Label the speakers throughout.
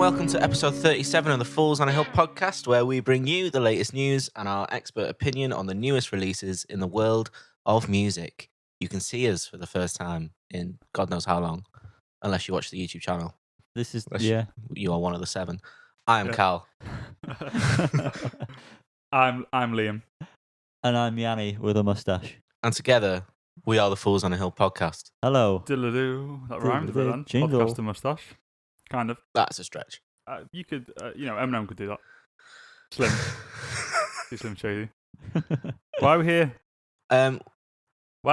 Speaker 1: welcome to episode 37 of the Fools on a Hill podcast, where we bring you the latest news and our expert opinion on the newest releases in the world of music. You can see us for the first time in God knows how long, unless you watch the YouTube channel. You are one of the 7. I am Cal.
Speaker 2: I'm Liam.
Speaker 3: And I'm Yanni with a mustache.
Speaker 1: And together, we are the Fools on a Hill podcast.
Speaker 3: Hello.
Speaker 2: Diddle-doo. That rhymed a bit then.
Speaker 3: Jingle.
Speaker 2: Podcast and mustache. Kind of.
Speaker 1: That's a stretch.
Speaker 2: You could, Eminem could do that. Slim. Too Slim Shady. Why are we here? Why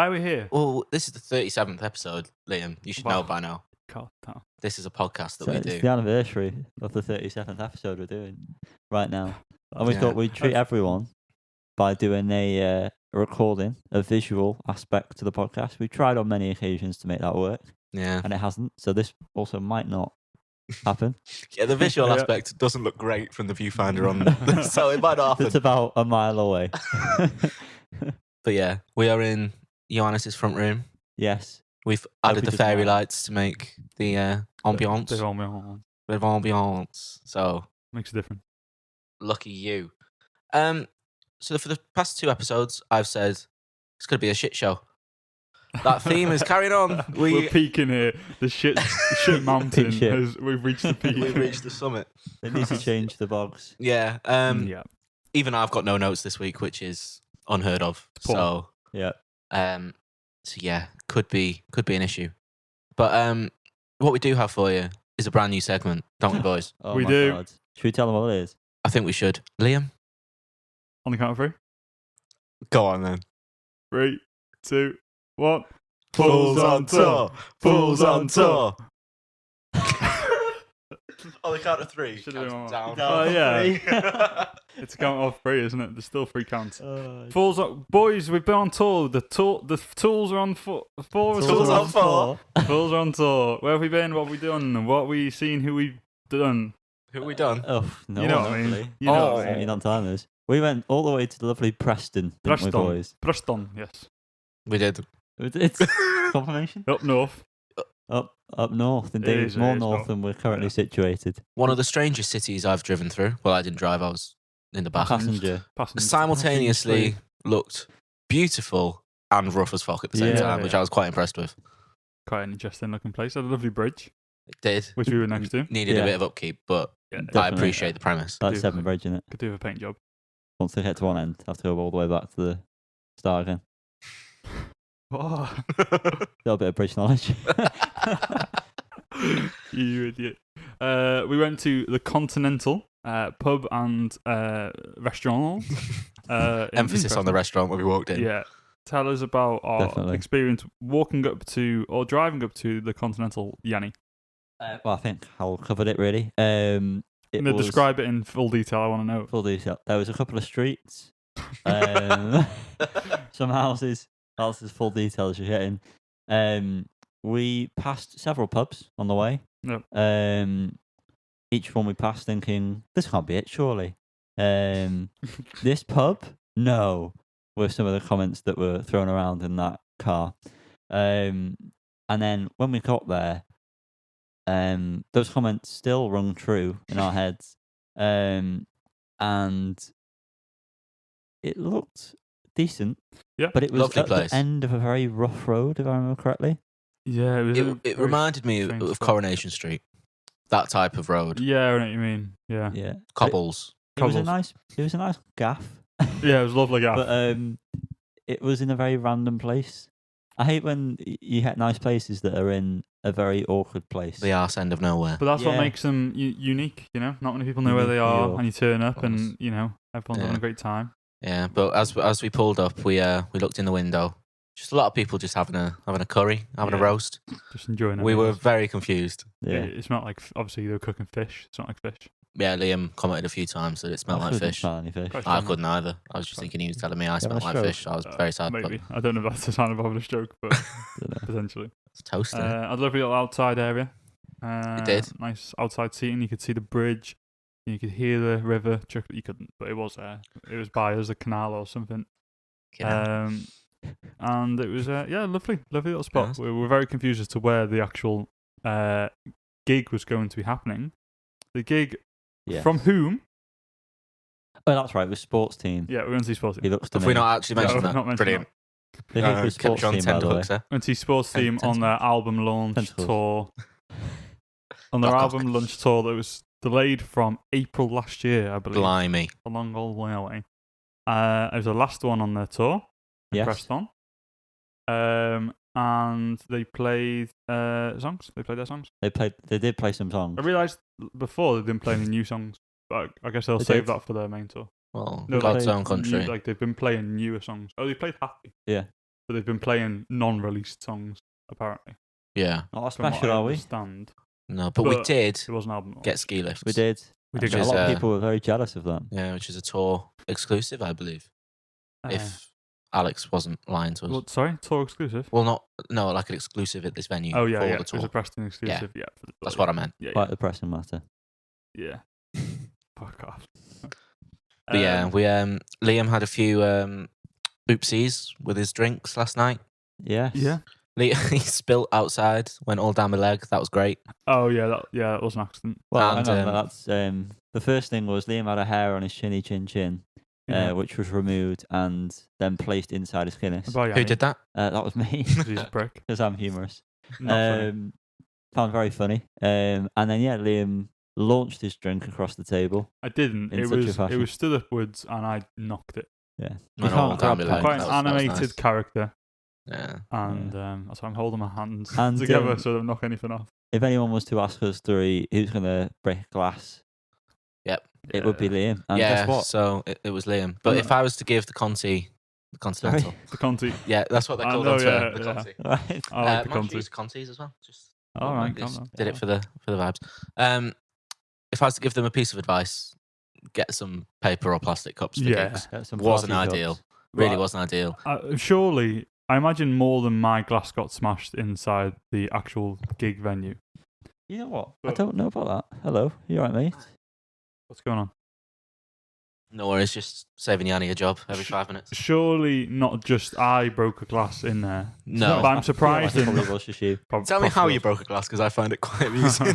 Speaker 2: are we here?
Speaker 1: Well, this is the 37th episode, Liam. You should know by now.
Speaker 2: God damn.
Speaker 1: This is a podcast that we do.
Speaker 3: It's the anniversary of the 37th episode we're doing right now. And we thought we'd treat everyone by doing a recording, a visual aspect to the podcast. We've tried on many occasions to make that work.
Speaker 1: Yeah.
Speaker 3: And it hasn't. So this also might not happen.
Speaker 1: Yeah, the visual aspect doesn't look great from the viewfinder on, so it might not happen.
Speaker 3: It's about a mile away.
Speaker 1: But yeah, we are in Johannes' front room.
Speaker 3: Yes.
Speaker 1: We've added the fairy lights to make the ambiance.
Speaker 2: Bit of
Speaker 1: ambiance. So
Speaker 2: makes a difference.
Speaker 1: Lucky you. So for the past 2 episodes, I've said it's going to be a shit show. That theme is carrying on.
Speaker 2: We're peaking here. The shit mountain. We've reached the peak.
Speaker 1: We've reached the summit.
Speaker 3: They need to change the bogs.
Speaker 1: Yeah.
Speaker 2: Yeah.
Speaker 1: Even I've got no notes this week, which is unheard of. So
Speaker 3: yeah.
Speaker 1: So yeah, could be an issue. But what we do have for you is a brand new segment, don't we, boys?
Speaker 3: Oh,
Speaker 2: we
Speaker 3: my
Speaker 2: do.
Speaker 3: God. Should we tell them what it is?
Speaker 1: I think we should. Liam?
Speaker 2: On the count of 3.
Speaker 1: Go on then.
Speaker 2: 3, 2, 1.
Speaker 1: Fools on tour. Fools on tour. On the count of 3.
Speaker 2: Should have been
Speaker 1: down.
Speaker 2: Oh, yeah. It's a count of 3, isn't it? There's still 3 counts. Fools on, boys, we've been on tour. The tools are on 4.
Speaker 1: Tools on 4.
Speaker 2: Fools are on tour. Where have we been? What have we done? What have we seen? Who we done?
Speaker 1: Who have we done?
Speaker 3: Oh, no.
Speaker 2: You know what I mean? You know what I mean?
Speaker 3: On timers. We went all the way to the lovely Preston, didn't we, boys?
Speaker 2: Preston, yes.
Speaker 1: We did.
Speaker 3: It's confirmation?
Speaker 2: Up north.
Speaker 3: Up north, indeed.
Speaker 2: It is,
Speaker 3: More
Speaker 2: it is,
Speaker 3: north than we're currently situated.
Speaker 1: One of the strangest cities I've driven through. Well, I didn't drive. I was in the back.
Speaker 3: Passenger.
Speaker 1: Simultaneously looked beautiful and rough as fuck at the same time, which I was quite impressed with.
Speaker 2: Quite an interesting looking place. Had a lovely bridge.
Speaker 1: It did.
Speaker 2: Which we were next to.
Speaker 1: Needed a bit of upkeep, but I appreciate the premise.
Speaker 3: That's Severn Bridge, isn't it?
Speaker 2: Could do with a paint job.
Speaker 3: Once they get to one end, have to go all the way back to the start again.
Speaker 2: Oh.
Speaker 3: A little bit of bridge knowledge.
Speaker 2: You idiot. We went to the Continental pub and restaurant.
Speaker 1: Emphasis on the restaurant when we walked in.
Speaker 2: Yeah. Tell us about our experience walking up to or driving up to the Continental, Yanni.
Speaker 3: Well, I think Hal covered it really.
Speaker 2: Describe it in full detail. I want to know.
Speaker 3: Full detail. There was a couple of streets, some houses. That's as full detail as you're getting. We passed several pubs on the way.
Speaker 2: Yep.
Speaker 3: Each one we passed thinking, this can't be it, surely. This pub? No, were some of the comments that were thrown around in that car. And then when we got there, those comments still rung true in our heads. And it looked decent.
Speaker 2: Yeah.
Speaker 3: But it was
Speaker 1: Lovely
Speaker 3: at
Speaker 1: place.
Speaker 3: the end of a very rough road, if I remember correctly.
Speaker 2: Yeah,
Speaker 1: it reminded me of Coronation Street. That type of road.
Speaker 2: Yeah, I know what you mean. Yeah.
Speaker 3: Yeah.
Speaker 1: Cobbles.
Speaker 3: It was a nice gaff.
Speaker 2: Yeah, it was a lovely gaff.
Speaker 3: But it was in a very random place. I hate when you get nice places that are in a very awkward place.
Speaker 1: The arse end of nowhere.
Speaker 2: But that's what makes them unique, you know? Not many people know where they are, and you turn up and, everyone's having a great time.
Speaker 1: Yeah, but as we pulled up, we looked in the window. Just a lot of people just having a curry, having a roast.
Speaker 2: Just enjoying it.
Speaker 1: We were very confused.
Speaker 3: Yeah.
Speaker 2: It's not like, obviously, they were cooking fish. It's not like fish.
Speaker 1: Yeah, Liam commented a few times that it smelled like fish.
Speaker 3: Smell any fish.
Speaker 1: I couldn't either. I was just thinking he was telling me I smelled like fish. I was very sad.
Speaker 2: Maybe. I don't know if that's a sign of a published joke, but potentially.
Speaker 1: It's toasty.
Speaker 2: I had a lovely little outside area.
Speaker 1: It did.
Speaker 2: Nice outside seating. You could see the bridge. You could hear the river. You couldn't, but it was there. It was by us, a canal or something. And it was, lovely little spot.
Speaker 1: Yes.
Speaker 2: We were very confused as to where the actual gig was going to be happening. The gig
Speaker 3: Yeah.
Speaker 2: from whom?
Speaker 3: Oh, that's right. It was sports team.
Speaker 2: Yeah, we're going to see sports
Speaker 3: He
Speaker 2: team.
Speaker 3: looks to
Speaker 1: Have
Speaker 3: me.
Speaker 1: we not actually mentioned
Speaker 2: No,
Speaker 1: that?
Speaker 2: not mentioned
Speaker 1: Brilliant.
Speaker 3: The gig was
Speaker 1: Kept
Speaker 3: sports
Speaker 1: you on
Speaker 3: team, by the way.
Speaker 1: tenterhooks there.
Speaker 2: We're going to see sports team on their album launch
Speaker 3: Tentacles.
Speaker 2: tour. On their
Speaker 1: Fuck
Speaker 2: album
Speaker 1: off.
Speaker 2: launch tour that was delayed from April last year, I believe.
Speaker 1: Blimey.
Speaker 2: A long old way away. It was the last one on their tour.
Speaker 3: Yes.
Speaker 2: Preston. And they played songs. They played their songs.
Speaker 3: They did play some songs.
Speaker 2: I realised before they'd been playing new songs, but I guess they'll
Speaker 3: They
Speaker 2: save
Speaker 3: did.
Speaker 2: that for their main tour.
Speaker 1: Well,
Speaker 2: No,
Speaker 1: God's
Speaker 3: they-
Speaker 1: own country.
Speaker 2: Like they've been playing newer songs. Oh, they played Happy.
Speaker 3: Yeah.
Speaker 2: But they've been playing non-released songs apparently.
Speaker 1: Yeah.
Speaker 3: Not that
Speaker 2: From what
Speaker 3: special,
Speaker 2: I
Speaker 3: are we?
Speaker 2: understand.
Speaker 1: No, but we
Speaker 2: But
Speaker 1: did
Speaker 2: It was an album.
Speaker 1: get ski lifts.
Speaker 3: We did.
Speaker 2: We did
Speaker 1: Which
Speaker 3: A
Speaker 1: is,
Speaker 3: lot of
Speaker 1: uh,
Speaker 3: people were very jealous of that.
Speaker 1: Yeah, which is a tour exclusive, I believe. If Alex wasn't lying to us.
Speaker 2: Well, sorry, tour exclusive.
Speaker 1: Well, like an exclusive at this venue
Speaker 2: Oh yeah,
Speaker 1: for
Speaker 2: yeah.
Speaker 1: the
Speaker 2: It
Speaker 1: tour.
Speaker 2: was a Preston exclusive. Yeah,
Speaker 1: That's what I meant.
Speaker 2: Yeah,
Speaker 3: Quite the pressing matter.
Speaker 2: yeah. Fuck off.
Speaker 1: But yeah, Liam had a few oopsies with his drinks last night.
Speaker 3: Yes.
Speaker 2: Yeah.
Speaker 1: He spilt outside, went all down my leg. That was great.
Speaker 2: Oh yeah, that was an accident.
Speaker 3: Well,
Speaker 1: And,
Speaker 3: hang on, that's the first thing was Liam had a hair on his chinny chin,
Speaker 2: Yeah.
Speaker 3: which was removed and then placed inside his Guinness.
Speaker 2: By
Speaker 1: Who
Speaker 2: Yanni.
Speaker 1: did that?
Speaker 3: That was me,
Speaker 2: 'Cause he's a prick.
Speaker 3: because I'm humorous.
Speaker 2: Not funny.
Speaker 3: Found very funny. And then Liam launched his drink across the table.
Speaker 2: I didn't.
Speaker 3: in
Speaker 2: It
Speaker 3: such a
Speaker 2: was
Speaker 3: fashion.
Speaker 2: stood upwards and I knocked it.
Speaker 3: Yeah. You
Speaker 1: Went all
Speaker 3: can't
Speaker 1: down
Speaker 3: grab
Speaker 1: my leg.
Speaker 2: Quite
Speaker 3: pints.
Speaker 2: an
Speaker 1: That was
Speaker 2: animated
Speaker 1: nice.
Speaker 2: character,
Speaker 1: Yeah.
Speaker 2: and that's why I'm holding my hands
Speaker 3: And,
Speaker 2: together so I don't knock anything off.
Speaker 3: If anyone was to ask us three who's going to break a glass, it would be Liam. And
Speaker 1: yeah,
Speaker 3: guess what?
Speaker 1: so it was Liam. But if I was to give the Continental.
Speaker 2: The Conti.
Speaker 1: Yeah, that's what they're
Speaker 2: I
Speaker 1: called
Speaker 2: know,
Speaker 1: on Twitter.
Speaker 2: yeah,
Speaker 1: The
Speaker 2: yeah.
Speaker 1: Conti.
Speaker 3: Right.
Speaker 2: I like the
Speaker 1: Why don't you
Speaker 2: Conti.
Speaker 1: use Contis as well? Just
Speaker 2: All right,
Speaker 1: just
Speaker 2: calm down.
Speaker 1: did it for the vibes. If I was to give them a piece of advice, get some paper or plastic cups for
Speaker 2: Yeah.
Speaker 1: gigs.
Speaker 3: Some
Speaker 1: Wasn't
Speaker 3: party
Speaker 1: ideal.
Speaker 3: cups.
Speaker 1: Really
Speaker 2: Right.
Speaker 1: wasn't ideal.
Speaker 2: Surely, I imagine more than my glass got smashed inside the actual gig venue.
Speaker 3: You know what? I
Speaker 2: But-
Speaker 3: don't know about that. Hello, you alright, mate?
Speaker 2: What's going on?
Speaker 1: No worries, just saving Yanni a job every 5 minutes.
Speaker 2: Surely not just I broke a glass in there.
Speaker 1: No.
Speaker 2: But I'm surprised.
Speaker 3: It probably was just you.
Speaker 1: Tell me how you broke a glass because I find it quite amusing.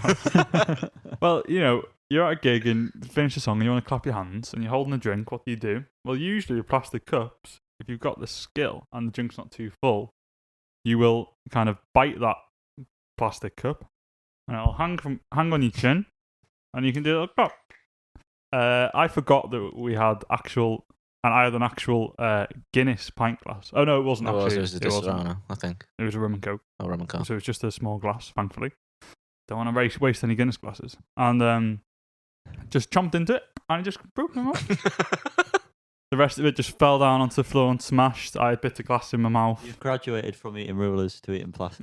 Speaker 2: Well, you're at a gig and finish a song and you want to clap your hands and you're holding a drink. What do? Well, usually with plastic cups, if you've got the skill and the drink's not too full, you will kind of bite that plastic cup and it'll hang on your chin and you can do it like that. I forgot that we had I had an actual Guinness pint glass. Oh no, it wasn't
Speaker 1: No,
Speaker 2: actually.
Speaker 1: it was a
Speaker 2: It wasn't.
Speaker 1: Disaronno, I think.
Speaker 2: It was a rum and coke.
Speaker 1: Or rum and coke.
Speaker 2: So it was just a small glass, thankfully. Don't want to waste any Guinness glasses. And just chomped into it and it just broke them off. The rest of it just fell down onto the floor and smashed. I had a bit of glass in my mouth.
Speaker 3: You've graduated from eating rulers to eating glass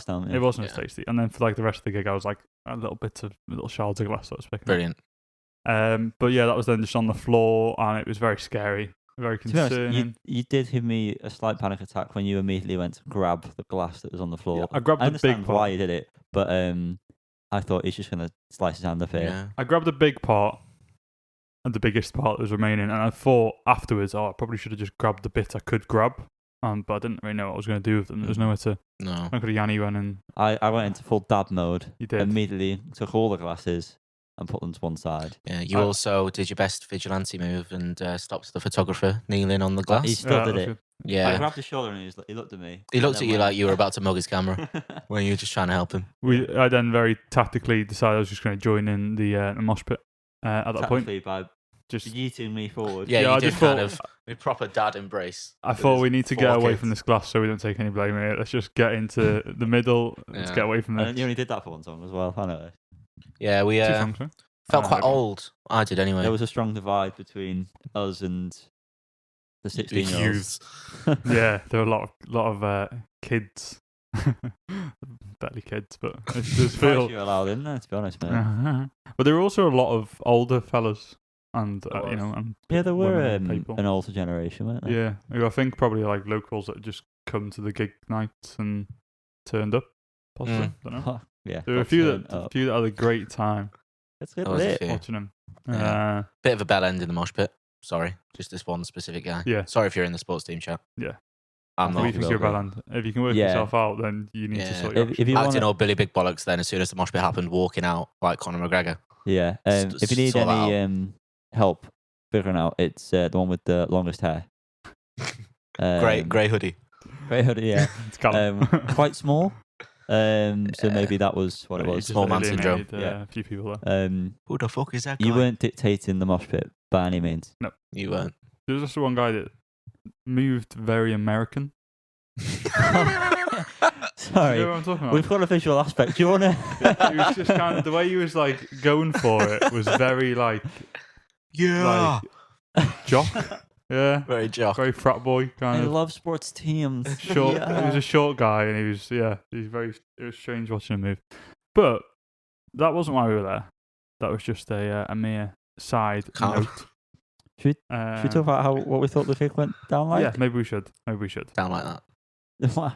Speaker 3: down.
Speaker 2: It wasn't as
Speaker 1: Yeah.
Speaker 2: tasty. And then for like the rest of the gig, I was like little shards of glass, so to speak.
Speaker 1: Brilliant.
Speaker 2: But yeah, that was then just on the floor and it was very scary, very
Speaker 3: To be honest,
Speaker 2: concerning.
Speaker 3: you did give me a slight panic attack when you immediately went to grab the glass that was on the floor.
Speaker 2: Yeah, I grabbed
Speaker 3: I
Speaker 2: the big
Speaker 3: understand
Speaker 2: part.
Speaker 3: why you did it, but I thought he's just going to slice his hand off here.
Speaker 1: Yeah.
Speaker 2: I grabbed the big part and the biggest part that was remaining, and I thought afterwards, I probably should have just grabbed the bit I could grab, but I didn't really know what I was going to do with them. There was nowhere to.
Speaker 1: No.
Speaker 2: I could have Yanni went and
Speaker 3: I went into full dab mode.
Speaker 2: you did.
Speaker 3: Immediately took all the glasses and put them to one side.
Speaker 1: Yeah, you also did your best vigilante move and stopped the photographer kneeling on the glass.
Speaker 3: He still
Speaker 2: Yeah,
Speaker 3: did
Speaker 2: that's
Speaker 3: it.
Speaker 2: good.
Speaker 3: I
Speaker 1: Yeah.
Speaker 3: grabbed his shoulder and he looked at me.
Speaker 1: He
Speaker 3: and
Speaker 1: looked
Speaker 3: then
Speaker 1: at you
Speaker 3: went-
Speaker 1: like you were about to mug his camera when you were just trying to help him.
Speaker 2: I then very tactically decided I was just going to join in the mosh pit at that point.
Speaker 3: Tactically by
Speaker 2: Just
Speaker 3: yeeting me forward.
Speaker 1: Yeah,
Speaker 2: I
Speaker 1: you did
Speaker 2: just
Speaker 1: kind
Speaker 2: thought-
Speaker 1: of a proper dad embrace.
Speaker 2: I
Speaker 1: with
Speaker 2: thought
Speaker 1: his
Speaker 2: we need to
Speaker 1: 4
Speaker 2: get away
Speaker 1: kids.
Speaker 2: from this glass so we don't take any blame here. Let's just get into the middle. Let's
Speaker 1: Yeah.
Speaker 2: get away from
Speaker 3: And
Speaker 2: this.
Speaker 3: you only did that for one song as well. I know.
Speaker 1: Yeah, we
Speaker 2: 2 songs, huh?
Speaker 1: felt
Speaker 2: Oh,
Speaker 1: quite
Speaker 2: okay.
Speaker 1: old. I did anyway.
Speaker 3: There was a strong divide between us and the 16-year-olds.
Speaker 2: Yeah, there were a lot of kids, barely kids, but it does feel.
Speaker 3: You're allowed in there, to be honest, mate.
Speaker 2: But there were also a lot of older fellas, and
Speaker 1: There was.
Speaker 2: and
Speaker 3: Yeah, there were
Speaker 2: women and people.
Speaker 3: an older generation, weren't there?
Speaker 2: Yeah, who I think probably like locals that just come to the gig nights and turned up. Possibly, don't know.
Speaker 3: Yeah.
Speaker 2: There were a
Speaker 3: got
Speaker 2: few
Speaker 3: turned
Speaker 2: that
Speaker 3: up.
Speaker 2: had a great time
Speaker 3: It's good
Speaker 1: There was a
Speaker 3: lit.
Speaker 1: few.
Speaker 2: watching them.
Speaker 1: Yeah. Bit of a bell end in the mosh pit. Sorry, just this one specific guy.
Speaker 2: Yeah.
Speaker 1: Sorry if you're in the sports team chat.
Speaker 2: Yeah.
Speaker 1: I'm
Speaker 2: What
Speaker 1: not.
Speaker 2: do you think
Speaker 3: will
Speaker 2: you're
Speaker 3: be.
Speaker 2: about, and if you can work
Speaker 3: Yeah.
Speaker 2: yourself out, then you need to
Speaker 1: Yeah.
Speaker 2: sort your
Speaker 3: If you
Speaker 1: Acting
Speaker 3: want
Speaker 1: all Billy Big Bollocks then as soon as the mosh pit happened, walking out like Conor McGregor.
Speaker 3: Yeah. If you need
Speaker 1: Sort
Speaker 3: any
Speaker 1: out.
Speaker 3: help figuring out, it's the one with the longest hair.
Speaker 1: Grey hoodie.
Speaker 3: Grey hoodie, yeah.
Speaker 2: It's Callum.
Speaker 3: Quite small. So maybe that was what it
Speaker 2: You
Speaker 3: was.
Speaker 2: just
Speaker 1: Small man syndrome.
Speaker 2: alienated,
Speaker 3: Yeah.
Speaker 2: a few people there.
Speaker 1: Who the fuck is that guy?
Speaker 3: You weren't dictating the mosh pit by any means.
Speaker 1: You weren't.
Speaker 2: There was also one guy that moved very American.
Speaker 3: Sorry.
Speaker 2: You know what I'm talking about?
Speaker 3: We've got a visual aspect. Do you want to?
Speaker 2: It was just kind of the way he was like going for it was very like
Speaker 1: Yeah.
Speaker 2: jock. Yeah.
Speaker 1: Very jock.
Speaker 2: Very frat boy
Speaker 3: I
Speaker 2: kind of.
Speaker 3: love sports teams.
Speaker 2: Short.
Speaker 3: Yeah.
Speaker 2: He was a short guy, and he was very. It was strange watching him move, but that wasn't why we were there. That was just a mere side
Speaker 1: Can't.
Speaker 2: note.
Speaker 3: Should we talk about what we thought the gig went down like?
Speaker 2: Yeah, maybe we should.
Speaker 1: Down like that.
Speaker 3: What?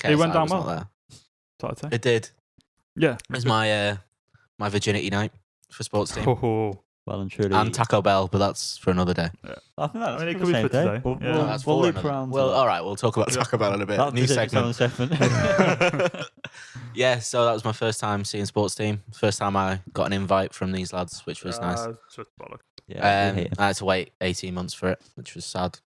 Speaker 2: It went
Speaker 1: KSI
Speaker 2: down
Speaker 1: was
Speaker 2: well.
Speaker 1: not there.
Speaker 2: That's what I'd say.
Speaker 1: It did.
Speaker 2: Yeah.
Speaker 1: It was my virginity night for sports team.
Speaker 2: Oh,
Speaker 3: Well and truly.
Speaker 1: And Taco Bell, but that's for another day.
Speaker 3: I think that's
Speaker 2: I mean, it
Speaker 3: for
Speaker 2: could
Speaker 3: the
Speaker 2: be
Speaker 3: same
Speaker 2: for
Speaker 3: day.
Speaker 2: today.
Speaker 3: We'll,
Speaker 2: Yeah.
Speaker 3: we'll,
Speaker 2: No,
Speaker 1: that's
Speaker 3: we'll
Speaker 1: for
Speaker 3: loop
Speaker 1: another-
Speaker 3: around.
Speaker 1: Well,
Speaker 3: to
Speaker 1: all right, we'll talk about
Speaker 2: Yeah.
Speaker 1: Taco Bell in a bit.
Speaker 3: that.
Speaker 1: New segment.
Speaker 3: segment.
Speaker 1: Yeah, so that was my first time seeing sports team. First time I got an invite from these lads, which was nice.
Speaker 2: Such bollock.
Speaker 3: Yeah, we hate it.
Speaker 1: I had to wait 18 months for it, which was sad.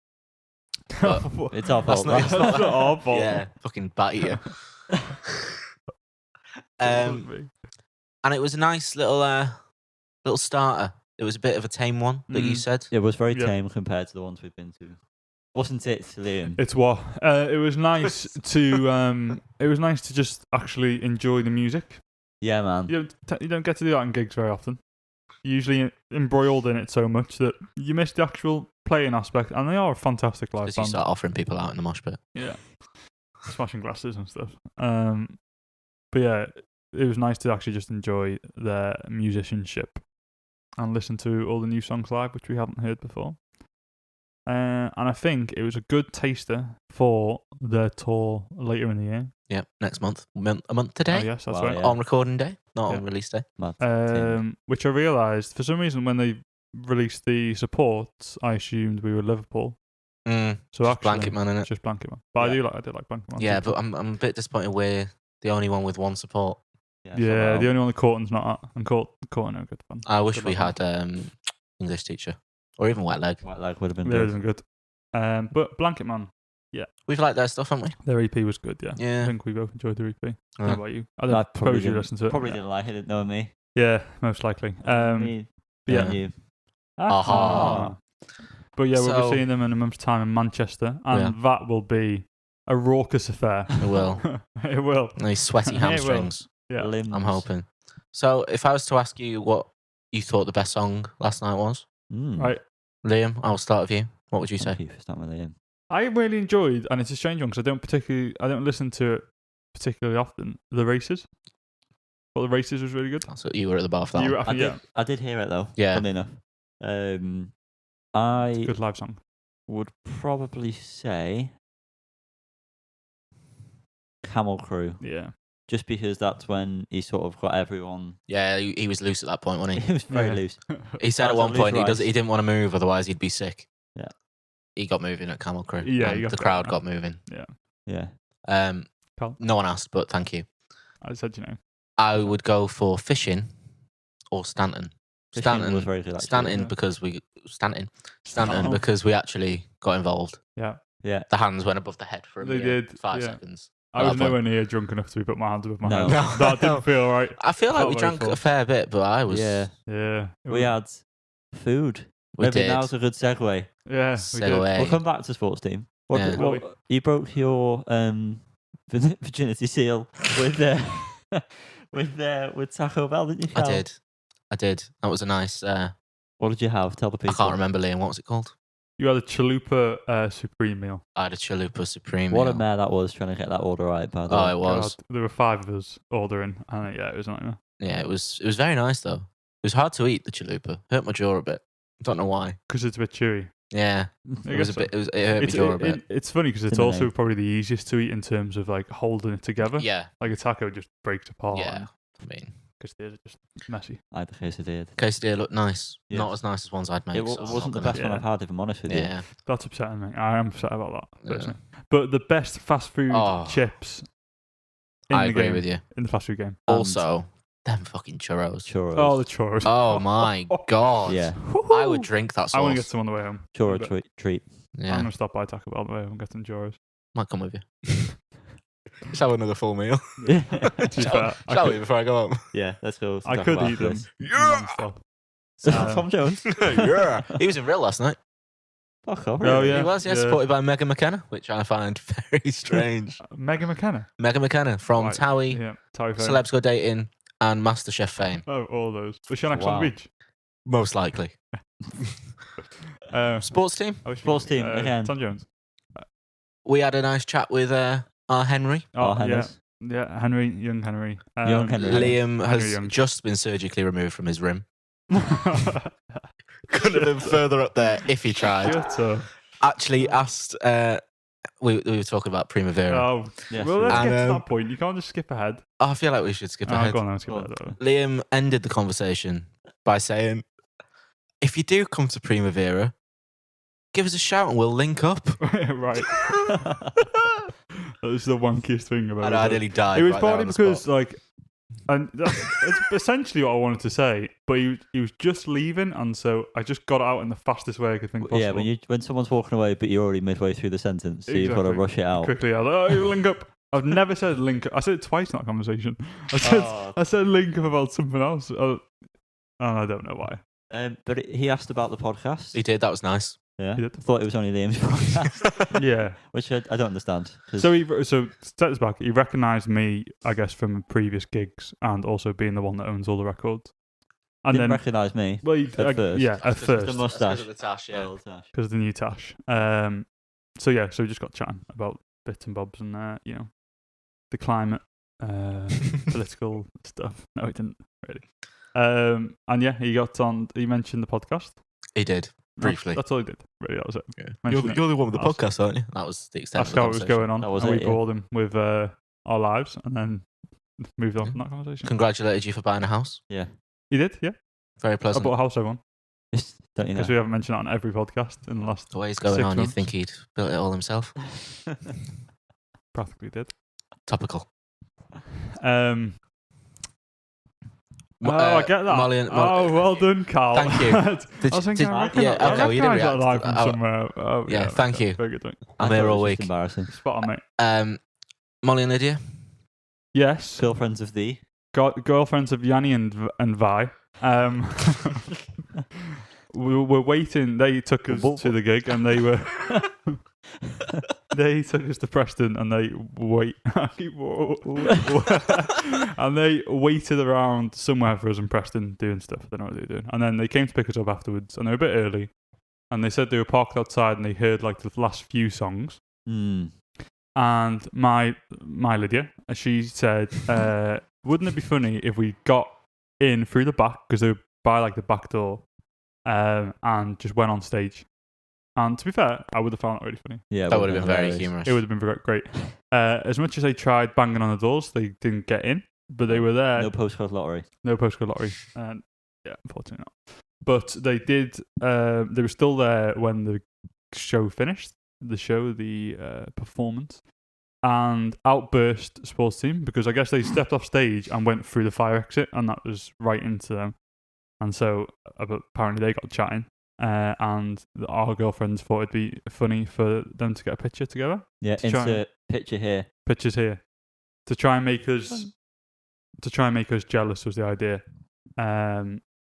Speaker 1: But
Speaker 3: It's our
Speaker 1: That's
Speaker 3: fault.
Speaker 1: not-
Speaker 3: That's
Speaker 2: That's not our fault.
Speaker 1: yeah, fucking bat you. And it was a nice little starter. It was a bit of a tame one that you said.
Speaker 3: It was very
Speaker 2: Yeah.
Speaker 3: tame compared to the ones we've been to. Wasn't it, Liam?
Speaker 2: It's what it was nice to. It was nice to just actually enjoy the music.
Speaker 3: Yeah, man.
Speaker 2: You don't get to do that in gigs very often. You're usually embroiled in it so much that you miss the actual playing aspect, and they are a fantastic live
Speaker 1: As you
Speaker 2: band.
Speaker 1: start offering people out in the mosh pit.
Speaker 2: Yeah, smashing glasses and stuff. But yeah, it was nice to actually just enjoy their musicianship and listen to all the new songs live, which we haven't heard before. And I think it was a good taster for their tour later in the year.
Speaker 1: Yeah, next month. A month today.
Speaker 2: Oh, yes, that's
Speaker 3: Wow,
Speaker 2: right.
Speaker 3: yeah.
Speaker 1: On recording day, not
Speaker 2: Yeah.
Speaker 1: on release day.
Speaker 3: Mad.
Speaker 2: Which I realised for some reason when they released the support, I assumed we were Liverpool. So
Speaker 1: Just
Speaker 2: actually,
Speaker 1: Blanket Man in
Speaker 2: it's
Speaker 1: it.
Speaker 2: just Blanket Man. But
Speaker 3: Yeah.
Speaker 2: I did like Blanket Man.
Speaker 1: Yeah,
Speaker 2: too.
Speaker 1: but I'm a bit disappointed we're the only one with one support.
Speaker 2: Yeah, the only one that Corton's not at, and Corton are good fun.
Speaker 1: I wish
Speaker 2: Good
Speaker 1: we
Speaker 2: luck.
Speaker 1: had English teacher or even Wet Leg.
Speaker 3: White Leg would have been
Speaker 2: They
Speaker 3: good.
Speaker 2: isn't good. But Blanket Man,
Speaker 1: We've liked their stuff, haven't we?
Speaker 2: their EP was good. Yeah,
Speaker 1: Yeah.
Speaker 2: I think we both enjoyed their EP. I don't know
Speaker 1: Yeah.
Speaker 2: about you? I
Speaker 3: I
Speaker 2: don't
Speaker 3: probably
Speaker 2: suppose you
Speaker 3: didn't-
Speaker 2: listened to it.
Speaker 3: Probably
Speaker 2: yeah.
Speaker 3: didn't like it, didn't know me.
Speaker 2: Yeah, most likely.
Speaker 3: Me.
Speaker 2: yeah.
Speaker 3: You.
Speaker 1: Aha.
Speaker 2: But yeah, we'll
Speaker 1: So-
Speaker 2: be seeing them in a month's time in Manchester, and that will be a raucous affair.
Speaker 1: It will.
Speaker 2: It will.
Speaker 1: These sweaty
Speaker 2: It will.
Speaker 1: hamstrings.
Speaker 2: Yeah.
Speaker 3: Limbs.
Speaker 1: I'm hoping. So, if I was to ask you what you thought the best song last night was,
Speaker 2: Right.
Speaker 1: Liam, I'll start with you. What would you say?
Speaker 3: Thank you for starting with Liam.
Speaker 2: I really enjoyed, and it's a strange one because I don't listen to it particularly often. The Races. Well, the Races was really good.
Speaker 1: So you were at the bar for that.
Speaker 2: You
Speaker 1: one.
Speaker 2: were- yeah,
Speaker 3: I did hear it though.
Speaker 1: Yeah.
Speaker 3: Funny enough. I
Speaker 2: good live song.
Speaker 3: would probably say Camel Crew,
Speaker 2: Yeah.
Speaker 3: just because that's when he sort of got everyone.
Speaker 1: Yeah, he was loose at that point, wasn't
Speaker 3: He was very
Speaker 2: Yeah.
Speaker 3: loose.
Speaker 1: he? He said
Speaker 3: That
Speaker 1: at
Speaker 3: was
Speaker 1: one
Speaker 3: on
Speaker 1: point
Speaker 3: loose
Speaker 1: he
Speaker 3: rice.
Speaker 1: didn't want to move, otherwise he'd be sick.
Speaker 3: Yeah.
Speaker 1: He got moving at Camel Crew.
Speaker 2: Yeah,
Speaker 1: and
Speaker 2: he got
Speaker 1: the
Speaker 2: that,
Speaker 1: crowd
Speaker 2: yeah.
Speaker 1: got moving.
Speaker 3: Yeah.
Speaker 2: Carl?
Speaker 1: No one asked, but thank you.
Speaker 2: I said,
Speaker 1: I would go for Fishing or Stanton.
Speaker 3: Fishing was very good, actually.
Speaker 1: Stanton
Speaker 2: yeah.
Speaker 1: because Stanton
Speaker 2: Oh.
Speaker 1: because we actually got involved.
Speaker 2: Yeah.
Speaker 3: Yeah.
Speaker 1: The hands went above the head for a
Speaker 2: They
Speaker 1: mere
Speaker 2: did,
Speaker 1: 5
Speaker 2: yeah.
Speaker 1: seconds.
Speaker 2: I
Speaker 1: at
Speaker 2: was
Speaker 1: that point.
Speaker 2: nowhere near drunk enough to put my hands above my
Speaker 3: No.
Speaker 2: head.
Speaker 1: No.
Speaker 2: That didn't feel right.
Speaker 1: I feel like
Speaker 2: Felt
Speaker 1: we
Speaker 2: very
Speaker 1: drank
Speaker 2: full.
Speaker 1: a fair bit, but I was.
Speaker 3: Yeah.
Speaker 2: Yeah.
Speaker 3: We had food.
Speaker 1: we
Speaker 3: Maybe
Speaker 1: did.
Speaker 3: now's a good segue.
Speaker 2: Yeah. We
Speaker 1: Segue.
Speaker 2: did.
Speaker 3: We'll come back to sports team. What,
Speaker 1: Yeah.
Speaker 3: what, you broke your virginity seal with with Taco Bell, didn't you?
Speaker 1: I
Speaker 3: Cal?
Speaker 1: did. That was a nice.
Speaker 3: What did you have? Tell the
Speaker 1: I
Speaker 3: people.
Speaker 1: can't remember, Liam. What was it called?
Speaker 2: You had a chalupa supreme meal.
Speaker 1: I had a chalupa supreme.
Speaker 3: What a
Speaker 1: meal.
Speaker 3: mare that was trying to get that order right. By the way.
Speaker 1: Oh, it was.
Speaker 2: God, there were 5 of us ordering, and yeah, it was a nightmare.
Speaker 1: Yeah, it was. It was very nice though. It was hard to eat the chalupa. Hurt my jaw a bit. Don't know why.
Speaker 2: Because it's a bit chewy.
Speaker 1: Yeah,
Speaker 2: I
Speaker 1: it was
Speaker 2: guess
Speaker 1: a
Speaker 2: so.
Speaker 1: bit. It hurt my jaw a bit.
Speaker 2: It's funny because it's
Speaker 3: in the
Speaker 2: also
Speaker 3: name.
Speaker 2: probably the easiest to eat in terms of like holding it together.
Speaker 1: Yeah,
Speaker 2: Like a taco just breaks apart.
Speaker 1: yeah. I mean,
Speaker 2: Because they're just messy.
Speaker 3: I had the quesadilla.
Speaker 1: quesadilla looked nice.
Speaker 3: Yes.
Speaker 1: Not as nice as ones I'd make.
Speaker 3: It
Speaker 1: so I'm
Speaker 3: wasn't
Speaker 1: not
Speaker 3: the
Speaker 1: gonna-
Speaker 3: best one
Speaker 2: Yeah.
Speaker 3: I've had, if I'm honest with you.
Speaker 1: Yeah,
Speaker 2: That's upsetting me. I am upset about that.
Speaker 1: Yeah.
Speaker 2: Personally. But the best fast food
Speaker 1: Oh.
Speaker 2: chips in
Speaker 1: I
Speaker 2: the
Speaker 1: agree
Speaker 2: game,
Speaker 1: with you.
Speaker 2: in the fast food game.
Speaker 3: And
Speaker 1: Also, Them fucking churros.
Speaker 3: Churros.
Speaker 2: Oh, the churros.
Speaker 1: Oh my god.
Speaker 3: Yeah.
Speaker 1: I would drink that sauce.
Speaker 2: I want to get some on the way home.
Speaker 3: Churro
Speaker 2: But
Speaker 3: treat.
Speaker 2: I'm
Speaker 1: Yeah,
Speaker 2: going to stop by Taco Bell on the way home and get some churros.
Speaker 1: might come with you. Just have another full meal.
Speaker 3: Yeah.
Speaker 2: To be fair,
Speaker 1: Shall we before I go home?
Speaker 3: Yeah, let's go.
Speaker 2: I
Speaker 3: talk
Speaker 2: could
Speaker 3: about
Speaker 2: eat them
Speaker 3: this.
Speaker 2: non-stop.
Speaker 3: Tom Jones.
Speaker 1: Yeah. He was in real last night.
Speaker 3: Fuck off.
Speaker 2: Oh, yeah.
Speaker 1: He was, supported by Megan McKenna, which I find very strange.
Speaker 2: Megan McKenna.
Speaker 1: Megan McKenna from
Speaker 2: Right.
Speaker 1: Towie,
Speaker 2: Yeah, Towie fame.
Speaker 1: Celebs Go Dating, and MasterChef fame.
Speaker 2: Oh, all those. Was she on Ex on
Speaker 3: Wow.
Speaker 2: the Beach?
Speaker 1: Most likely. Sports team.
Speaker 3: Sports team, again.
Speaker 2: Tom Jones.
Speaker 1: We had a nice chat with our Henry.
Speaker 2: Oh,
Speaker 3: Oh,
Speaker 2: yeah.
Speaker 3: Hennes.
Speaker 2: Yeah, Henry, young Henry.
Speaker 3: Young Henry.
Speaker 1: Liam
Speaker 2: Henry
Speaker 1: has
Speaker 2: Young.
Speaker 1: just been surgically removed from his rim. Could have been further up there if he tried.
Speaker 2: Shut up.
Speaker 1: Actually asked, we were talking about Primavera.
Speaker 2: Oh,
Speaker 3: Yes,
Speaker 2: well, let's
Speaker 1: And,
Speaker 2: get to that point. You can't just skip ahead.
Speaker 1: I feel like we should skip
Speaker 2: Oh,
Speaker 1: ahead.
Speaker 2: go on, let's skip
Speaker 3: Go
Speaker 2: ahead.
Speaker 1: Liam ended the conversation by saying, if you do come to Primavera, give us a shout and we'll link up.
Speaker 2: Right. That was the wankiest thing about
Speaker 1: And
Speaker 2: it.
Speaker 1: I nearly died.
Speaker 2: It was
Speaker 1: right there
Speaker 2: partly
Speaker 1: on the
Speaker 2: because,
Speaker 1: spot.
Speaker 2: like, and it's essentially what I wanted to say, but he was just leaving, and so I just got it out in the fastest way I could think possible.
Speaker 3: Yeah, when someone's walking away, but you're already midway through the sentence, so you've got to
Speaker 2: Exactly.
Speaker 3: rush it out.
Speaker 2: Quickly, I was like, oh, link up. I've never said link up. I said it twice in that conversation. I said link up about something else. And I don't know why.
Speaker 3: But he asked about the podcast.
Speaker 1: He did, that was nice.
Speaker 3: Yeah,
Speaker 2: He did.
Speaker 3: thought it was only Liam's podcast,
Speaker 2: Yeah.
Speaker 3: which I don't understand. 'cause-
Speaker 2: So step us back. He recognised me, I guess, from previous gigs and also being the one that owns all the records. And
Speaker 3: didn't
Speaker 2: then,
Speaker 3: recognise me.
Speaker 2: well,
Speaker 3: at first.
Speaker 2: yeah, at
Speaker 1: The
Speaker 2: first,
Speaker 3: mustache.
Speaker 1: the tash, yeah.
Speaker 2: because of the new Tash. So we just got chatting about bits and bobs and the climate, political stuff. No, he didn't really. And yeah, he mentioned the podcast.
Speaker 1: He did, briefly.
Speaker 2: That's all he did. Really, that was it.
Speaker 1: Yeah.
Speaker 2: Mentioned it.
Speaker 1: You're the one with the
Speaker 2: That's-
Speaker 1: podcast, aren't you? That was the extent
Speaker 2: That's
Speaker 1: of the
Speaker 2: how it was
Speaker 1: conversation.
Speaker 2: going on.
Speaker 3: That was
Speaker 2: and
Speaker 3: it,
Speaker 2: we
Speaker 3: yeah.
Speaker 2: bored him with our lives, and then moved on from that conversation.
Speaker 1: Congratulated you for buying a house.
Speaker 3: Yeah.
Speaker 2: He did, yeah.
Speaker 1: Very
Speaker 2: I
Speaker 1: pleasant.
Speaker 2: bought a house, everyone,
Speaker 3: Don't you know?
Speaker 2: because we haven't mentioned that on every podcast in the last.
Speaker 1: The way he's going
Speaker 2: 6
Speaker 1: on,
Speaker 2: months.
Speaker 1: you'd think he'd built it all himself.
Speaker 2: Practically did.
Speaker 1: Topical.
Speaker 2: I get that.
Speaker 1: Molly and,
Speaker 2: well done, Carl.
Speaker 1: Thank you.
Speaker 2: I
Speaker 1: Did
Speaker 2: was
Speaker 1: you-
Speaker 2: thinking,
Speaker 1: did-
Speaker 2: I reckon
Speaker 1: yeah,
Speaker 2: I
Speaker 1: okay, well, you didn't
Speaker 2: recognise that
Speaker 1: react.
Speaker 2: live from
Speaker 1: Oh,
Speaker 2: somewhere. Oh,
Speaker 1: yeah, thank you.
Speaker 2: Very good, thank you.
Speaker 1: I'm
Speaker 3: I
Speaker 1: here
Speaker 3: thought it
Speaker 1: all
Speaker 3: was just
Speaker 1: week.
Speaker 3: Embarrassing.
Speaker 2: Spot on, mate.
Speaker 1: Molly and Lydia.
Speaker 2: Yes.
Speaker 3: Girlfriends of the.
Speaker 2: Girlfriends of Yanni and Vi. We were waiting. They took us to the gig, and they were. They took us to Preston, and they and they waited around somewhere for us in Preston doing stuff. I don't know what they were doing, and then they came to pick us up afterwards, and they were a bit early, and they said they were parked outside, and they heard like the last few songs.
Speaker 3: Mm.
Speaker 2: And my Lydia, she said, wouldn't it be funny if we got in through the back, because they were by like the back door, and just went on stage. And to be fair, I would have found that really funny.
Speaker 3: Yeah,
Speaker 1: That would have been very
Speaker 3: hilarious.
Speaker 1: humorous.
Speaker 2: It would have been great. As much as they tried banging on the doors, they didn't get in, but they were there.
Speaker 3: No postcode lottery.
Speaker 2: No postcode lottery. And yeah, unfortunately not. But they did. They were still there when the show finished. The performance, and outburst sports team, because I guess they stepped off stage and went through the fire exit, and that was right into them. And so apparently they got chatting, and our girlfriends thought it'd be funny for them to get a picture together.
Speaker 3: Yeah,
Speaker 2: To try
Speaker 3: insert picture here.
Speaker 2: Pictures here to try and make us jealous was the idea.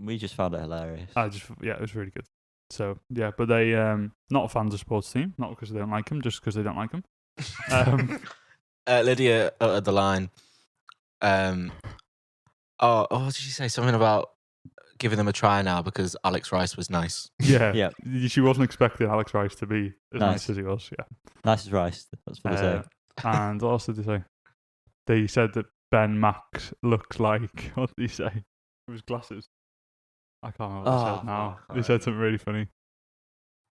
Speaker 3: We just found it hilarious.
Speaker 2: It was really good. So yeah, but they not fans of sports team, not because they don't like him, just because they don't like him.
Speaker 1: Lydia uttered the line. What did she say? Something about giving them a try now because Alex Rice was nice.
Speaker 2: Yeah,
Speaker 3: Yeah.
Speaker 2: She wasn't expecting Alex Rice to be as
Speaker 3: Nice.
Speaker 2: nice as he was. Yeah,
Speaker 3: Nice as rice. That's what they say.
Speaker 2: and what else did they say? They said that Ben Max looks like, what did he say? It was glasses. I can't remember what they said now.
Speaker 1: fuck,
Speaker 2: They said something really funny.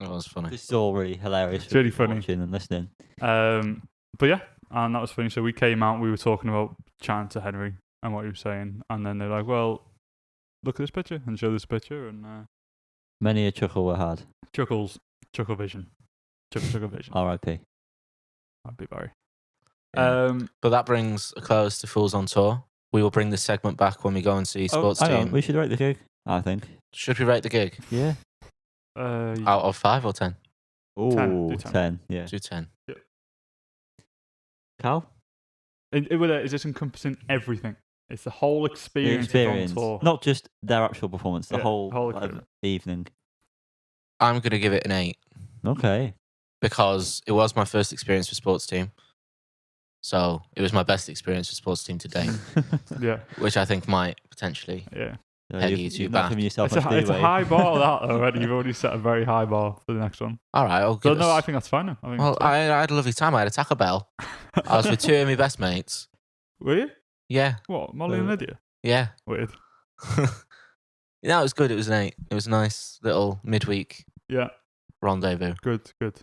Speaker 1: That was funny.
Speaker 3: This is all really hilarious.
Speaker 2: It's
Speaker 3: for
Speaker 2: really
Speaker 3: people
Speaker 2: funny.
Speaker 3: Watching and listening.
Speaker 2: But yeah, and that was funny. So we came out, we were talking about chatting to Henry and what he was saying, and then they're like, well, look at this picture, and show this picture, and
Speaker 3: Many a chuckle were had.
Speaker 2: chuckle vision. Chuckle vision.
Speaker 3: R.I.P.
Speaker 2: I'd be Barry.
Speaker 1: Yeah. But that brings a close to Fools on Tour. we will bring this segment back when we go and see sports
Speaker 3: hang
Speaker 1: team.
Speaker 3: on, we should rate the gig, I think.
Speaker 1: Should we rate the gig?
Speaker 3: Yeah.
Speaker 1: Out of 5 or 10?
Speaker 3: Oh,
Speaker 2: 10.
Speaker 3: 10. Yeah.
Speaker 1: Do 10.
Speaker 3: Cal?
Speaker 2: Is this encompassing everything? It's the whole
Speaker 3: The
Speaker 2: experience.
Speaker 3: experience.
Speaker 2: Of on tour.
Speaker 3: Not just their actual performance, the
Speaker 2: Yeah,
Speaker 3: whole
Speaker 2: experience.
Speaker 3: evening.
Speaker 1: I'm going to give it an 8
Speaker 3: Okay.
Speaker 1: because it was my first experience with sports team. So it was my best experience with sports team to date,
Speaker 2: Yeah.
Speaker 1: which I think might potentially
Speaker 2: Yeah.
Speaker 1: head you
Speaker 3: You've
Speaker 1: back.
Speaker 3: not given yourself
Speaker 2: It's
Speaker 3: much
Speaker 2: a
Speaker 3: leeway.
Speaker 2: high bar that already. You've already set a very high bar for the next one.
Speaker 1: All right, I'll
Speaker 2: So
Speaker 1: give
Speaker 2: no, I
Speaker 1: us...
Speaker 2: think that's fine. I think
Speaker 1: Well,
Speaker 2: that's
Speaker 1: I had a lovely time. I had a Taco Bell. I was with 2 of my best mates.
Speaker 2: Were you?
Speaker 1: Yeah,
Speaker 2: What? Molly and Lydia?
Speaker 1: yeah.
Speaker 2: Weird.
Speaker 1: Yeah, it was good. It was an 8. It was a nice little midweek
Speaker 2: Yeah.
Speaker 1: rendezvous.
Speaker 2: Good. Go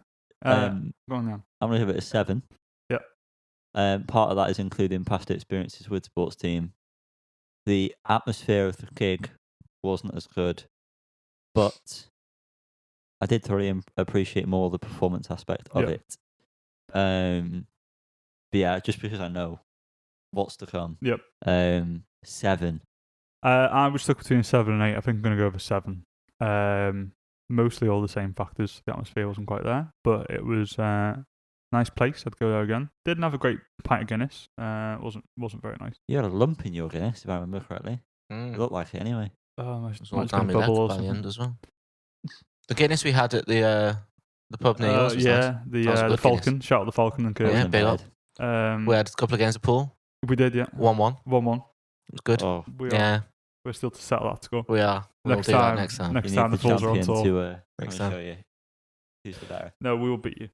Speaker 2: on now.
Speaker 3: I'm going to give it a 7.
Speaker 2: Yeah.
Speaker 3: Part of that is including past experiences with sports team. The atmosphere of the gig wasn't as good, but I did thoroughly appreciate more the performance aspect of
Speaker 2: Yeah.
Speaker 3: it. But yeah, just because I know what's to come.
Speaker 2: Yep.
Speaker 3: 7.
Speaker 2: I was stuck between 7 and 8. I think I'm going to go for 7. Mostly all the same factors. The atmosphere wasn't quite there, but it was a nice place. I'd go there again. Didn't have a great pint of Guinness. Wasn't very nice.
Speaker 3: You had a lump in your Guinness, if I remember correctly. It
Speaker 1: Mm.
Speaker 3: looked like it anyway.
Speaker 2: Oh,
Speaker 1: It was all down my leg
Speaker 2: bubble or
Speaker 1: by the
Speaker 2: something.
Speaker 1: end as well. The Guinness we had at the pub near yours was nice.
Speaker 2: Yeah,
Speaker 1: That was
Speaker 2: the
Speaker 1: good
Speaker 2: Falcon. Shout out the Falcon and Curve.
Speaker 1: Yeah,
Speaker 3: in
Speaker 1: big up.
Speaker 3: bed.
Speaker 1: We had a couple of games of pool.
Speaker 2: We did, yeah.
Speaker 1: 1-1.
Speaker 2: 1-1.
Speaker 1: It was good.
Speaker 3: Oh,
Speaker 2: We're still to settle that score.
Speaker 1: We are. We'll
Speaker 2: Next
Speaker 1: do that
Speaker 2: time.
Speaker 1: next time.
Speaker 2: Next
Speaker 3: you
Speaker 2: time
Speaker 3: need
Speaker 2: the
Speaker 3: the
Speaker 2: Bulls are on
Speaker 3: champion
Speaker 2: tour.
Speaker 3: to
Speaker 1: Next
Speaker 3: come and
Speaker 1: time.
Speaker 3: show you who's the better.
Speaker 2: No, we will beat you.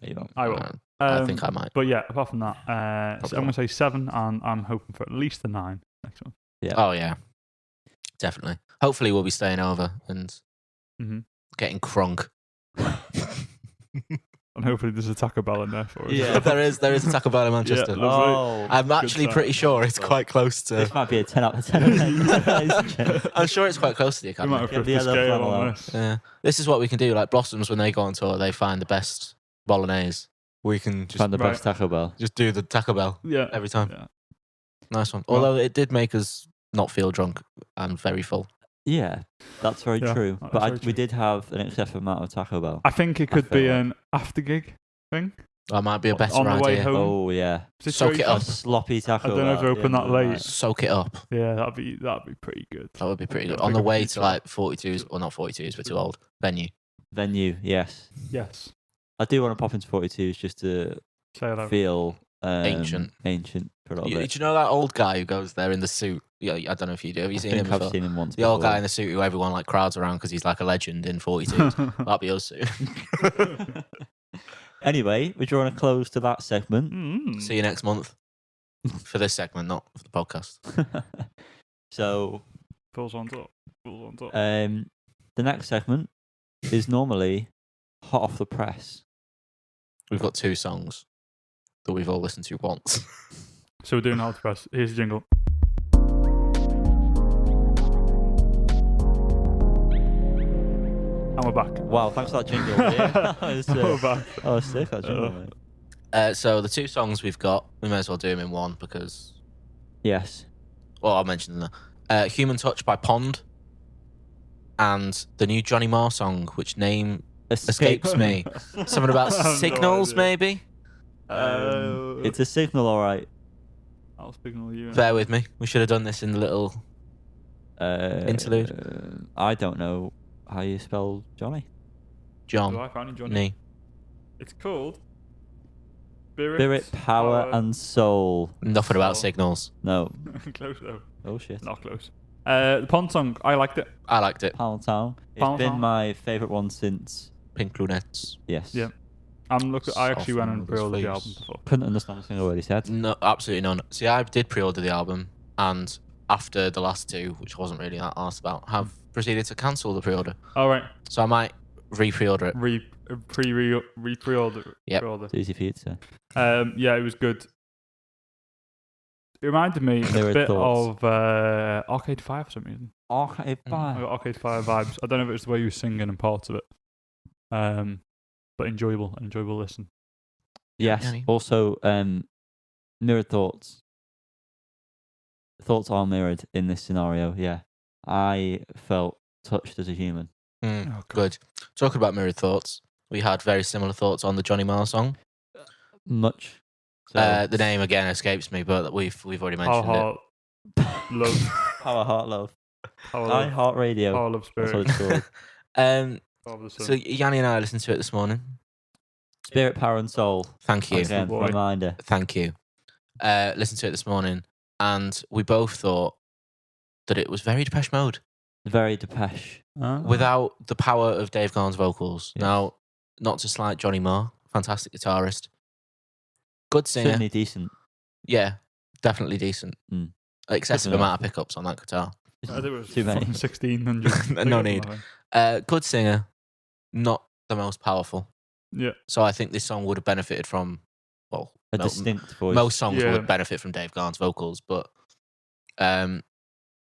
Speaker 3: There you go.
Speaker 2: I will.
Speaker 1: I think I might.
Speaker 2: But yeah, apart from that, so I'm
Speaker 1: Probably
Speaker 2: going to say 7, and I'm hoping for at least a 9 next one.
Speaker 1: Oh, yeah. Definitely. Hopefully we'll be staying over and
Speaker 2: Mm-hmm.
Speaker 1: getting crunk.
Speaker 2: And hopefully there's a Taco Bell in there for us.
Speaker 3: Yeah.
Speaker 1: there is a Taco Bell in Manchester.
Speaker 2: Yeah, lovely.
Speaker 3: Oh,
Speaker 1: I'm actually
Speaker 2: time.
Speaker 1: pretty sure it's quite close
Speaker 3: this
Speaker 1: to...
Speaker 3: might be a 10 out of 10 event.
Speaker 1: I'm sure it's quite close to the
Speaker 2: We might
Speaker 1: academy.
Speaker 2: have
Speaker 3: Get
Speaker 2: to
Speaker 3: the
Speaker 2: scale
Speaker 3: yellow
Speaker 2: on
Speaker 3: flannel
Speaker 2: this.
Speaker 1: Yeah. This is what we can do. Like Blossoms, when they go on tour, they find the best bolognese. We can just
Speaker 3: Find the
Speaker 2: Right.
Speaker 3: best Taco Bell.
Speaker 1: just do the Taco Bell
Speaker 2: Yeah.
Speaker 1: every time.
Speaker 2: Yeah.
Speaker 1: Nice one.
Speaker 2: Well-
Speaker 1: Although it did make us not feel drunk and very full.
Speaker 3: Yeah, that's very
Speaker 2: Yeah,
Speaker 3: true.
Speaker 2: that's
Speaker 3: But
Speaker 2: very
Speaker 3: we
Speaker 2: true.
Speaker 3: did have an excessive amount of Taco Bell.
Speaker 2: I think it
Speaker 3: I
Speaker 2: could be
Speaker 3: feel like-
Speaker 2: an after gig thing.
Speaker 1: That might be a better
Speaker 2: On the way
Speaker 1: idea.
Speaker 2: home.
Speaker 3: Oh, yeah.
Speaker 1: Soak it
Speaker 2: situation.
Speaker 3: A
Speaker 1: up.
Speaker 3: sloppy Taco
Speaker 2: I
Speaker 3: Bell.
Speaker 2: don't know if
Speaker 3: at
Speaker 2: they're
Speaker 3: the
Speaker 2: open
Speaker 3: end
Speaker 2: that
Speaker 3: of the
Speaker 2: late.
Speaker 3: night.
Speaker 1: Soak it up.
Speaker 2: Yeah, that'd be pretty good.
Speaker 1: That would be pretty good.
Speaker 2: Yeah,
Speaker 1: On the
Speaker 2: pick up
Speaker 1: way
Speaker 2: a
Speaker 1: to
Speaker 2: pizza.
Speaker 1: like 42s, or not 42s, we're too old. Venue.
Speaker 3: Venue, yes.
Speaker 2: Yes.
Speaker 3: I do want to pop into 42s just to
Speaker 2: Say that.
Speaker 3: feel
Speaker 1: Ancient.
Speaker 3: ancient for a little
Speaker 1: Do
Speaker 3: bit.
Speaker 1: you know that old guy who goes there in the suit? Yeah, I don't know if you do. Have you
Speaker 3: I
Speaker 1: seen
Speaker 3: think
Speaker 1: him
Speaker 3: I've
Speaker 1: before?
Speaker 3: seen him once
Speaker 1: The old
Speaker 3: before.
Speaker 1: guy in the suit who everyone like crowds around because he's like a legend in 42s. That'd be us soon.
Speaker 3: Anyway, we're drawing a close to that segment.
Speaker 2: Mm.
Speaker 1: See you next month for this segment, not for the podcast.
Speaker 3: So,
Speaker 2: Falls on top. Falls on top.
Speaker 3: the next segment is normally hot off the press.
Speaker 1: We've got 2 songs that we've all listened to once.
Speaker 2: So we're doing Hard Press. Here's the jingle. And we're back.
Speaker 3: Wow, thanks for that jingle. Yeah, that was,
Speaker 2: We're back.
Speaker 3: that was sick, that jingle, mate.
Speaker 1: So the 2 songs we've got, we may as well do them in one because,
Speaker 3: Yes.
Speaker 1: well, I'll mention them there. Human Touch by Pond and the new Johnny Marr song, which name escapes me. Something about
Speaker 2: I have no
Speaker 1: signals,
Speaker 2: idea.
Speaker 1: maybe?
Speaker 3: It's a signal, all right.
Speaker 2: I'll signal you.
Speaker 1: Bear with me. We should have done this in the little... Interlude.
Speaker 3: I don't know how you spell Johnny.
Speaker 2: Do
Speaker 1: John.
Speaker 2: I find it, Johnny?
Speaker 1: Nee.
Speaker 2: It's called Spirit,
Speaker 3: Spirit, power, and soul.
Speaker 1: Nothing about
Speaker 2: Soul.
Speaker 1: signals.
Speaker 3: No.
Speaker 2: Close though.
Speaker 3: Oh, shit.
Speaker 2: Not close. The Pond song, I liked it.
Speaker 1: I liked it.
Speaker 3: Pound Town. It's
Speaker 2: Pound
Speaker 3: been
Speaker 2: Town.
Speaker 3: my favourite one since...
Speaker 1: Pink Lunettes.
Speaker 3: Yes.
Speaker 2: Yeah. I actually went and
Speaker 1: Soften
Speaker 2: pre-ordered
Speaker 1: his
Speaker 2: the
Speaker 1: face.
Speaker 2: album before.
Speaker 3: Couldn't understand a single word he said.
Speaker 1: No, absolutely none. See, I did pre-order the album, and after the last 2, which I wasn't really that arsed about, have proceeded to cancel the pre-order.
Speaker 2: All right.
Speaker 1: So I might re-pre-order it.
Speaker 2: Pre-order.
Speaker 1: Yep.
Speaker 2: Pre-order.
Speaker 3: It's easy for you to say.
Speaker 2: Yeah, it was good. It reminded me
Speaker 3: Mirrored
Speaker 2: a bit
Speaker 3: thoughts.
Speaker 2: of Arcade Fire for some reason.
Speaker 3: Arcade
Speaker 2: I
Speaker 3: Fire.
Speaker 2: got Arcade Fire vibes. I don't know if it was the way you were singing and parts of it. But enjoyable listen.
Speaker 3: Yes.
Speaker 1: Yanni.
Speaker 3: Also, Mirrored Thoughts. thoughts are mirrored in this scenario. Yeah, I felt touched as a human.
Speaker 1: Mm,
Speaker 2: Oh, God.
Speaker 1: good. Talking about mirrored thoughts, we had very similar thoughts on the Johnny Marr song.
Speaker 3: Much. So
Speaker 1: The name again escapes me, but we've already
Speaker 2: Power
Speaker 1: mentioned
Speaker 2: Heart, Love,
Speaker 3: Power Heart Love.
Speaker 2: Power
Speaker 3: I
Speaker 2: Love,
Speaker 3: Heart Radio.
Speaker 2: Power Love
Speaker 3: That's what
Speaker 2: Spirit.
Speaker 3: it's called.
Speaker 1: it.
Speaker 2: Power of the Sun.
Speaker 1: So Yanni and I listened to it this morning.
Speaker 3: Spirit, Power, and Soul.
Speaker 1: Thank you.
Speaker 3: Again,
Speaker 2: boy.
Speaker 3: reminder.
Speaker 1: Thank you. Listened to it this morning, and we both thought that it was very Depeche Mode
Speaker 3: Very Depeche.
Speaker 1: without the power of Dave Gahan's vocals.
Speaker 3: Yes.
Speaker 1: Now, not to slight Johnny Marr, fantastic guitarist, good singer.
Speaker 3: Certainly decent.
Speaker 1: Yeah, definitely decent.
Speaker 3: Mm.
Speaker 1: Excessive
Speaker 3: Good
Speaker 1: amount of pickups on that guitar.
Speaker 2: I think it was
Speaker 3: Too many.
Speaker 2: fucking 1,600.
Speaker 1: No need. Good singer, not the most powerful.
Speaker 2: Yeah.
Speaker 1: So I think this song would have benefited from, well,
Speaker 3: A distinct voice.
Speaker 1: most songs
Speaker 2: Yeah.
Speaker 1: would benefit from Dave Gahan's vocals, but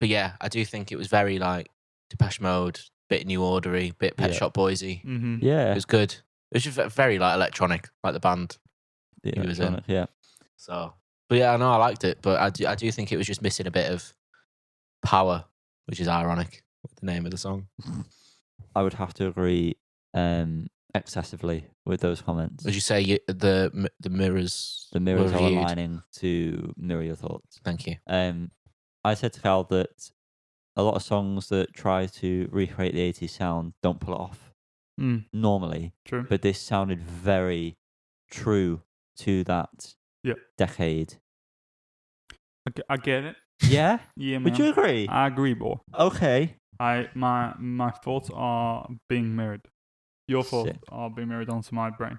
Speaker 1: yeah, I do think it was very like Depeche Mode, bit New Ordery, bit Pet
Speaker 3: Yeah.
Speaker 1: Shop Boysy.
Speaker 2: Mm-hmm.
Speaker 3: Yeah.
Speaker 1: It was good. It was just very like electronic, like the band.
Speaker 3: The
Speaker 1: he was in.
Speaker 3: electronic, yeah.
Speaker 1: So, but yeah, I know I liked it, but I do think it was just missing a bit of power, which is ironic with the name of the song.
Speaker 3: I would have to agree excessively with those comments.
Speaker 1: As you say, the mirrors.
Speaker 3: The mirrors
Speaker 1: were
Speaker 3: are
Speaker 1: reviewed.
Speaker 3: aligning to mirror your thoughts.
Speaker 1: Thank you.
Speaker 3: I said to Cal that a lot of songs that try to recreate the 80s sound don't pull it off normally,
Speaker 2: True.
Speaker 3: but this sounded very true to that decade.
Speaker 2: I get it.
Speaker 3: Yeah?
Speaker 2: Yeah, man.
Speaker 3: Would you agree?
Speaker 2: I agree, boy.
Speaker 3: Okay.
Speaker 2: My thoughts are being mirrored. Your thoughts
Speaker 3: Sick.
Speaker 2: are being mirrored onto my brain.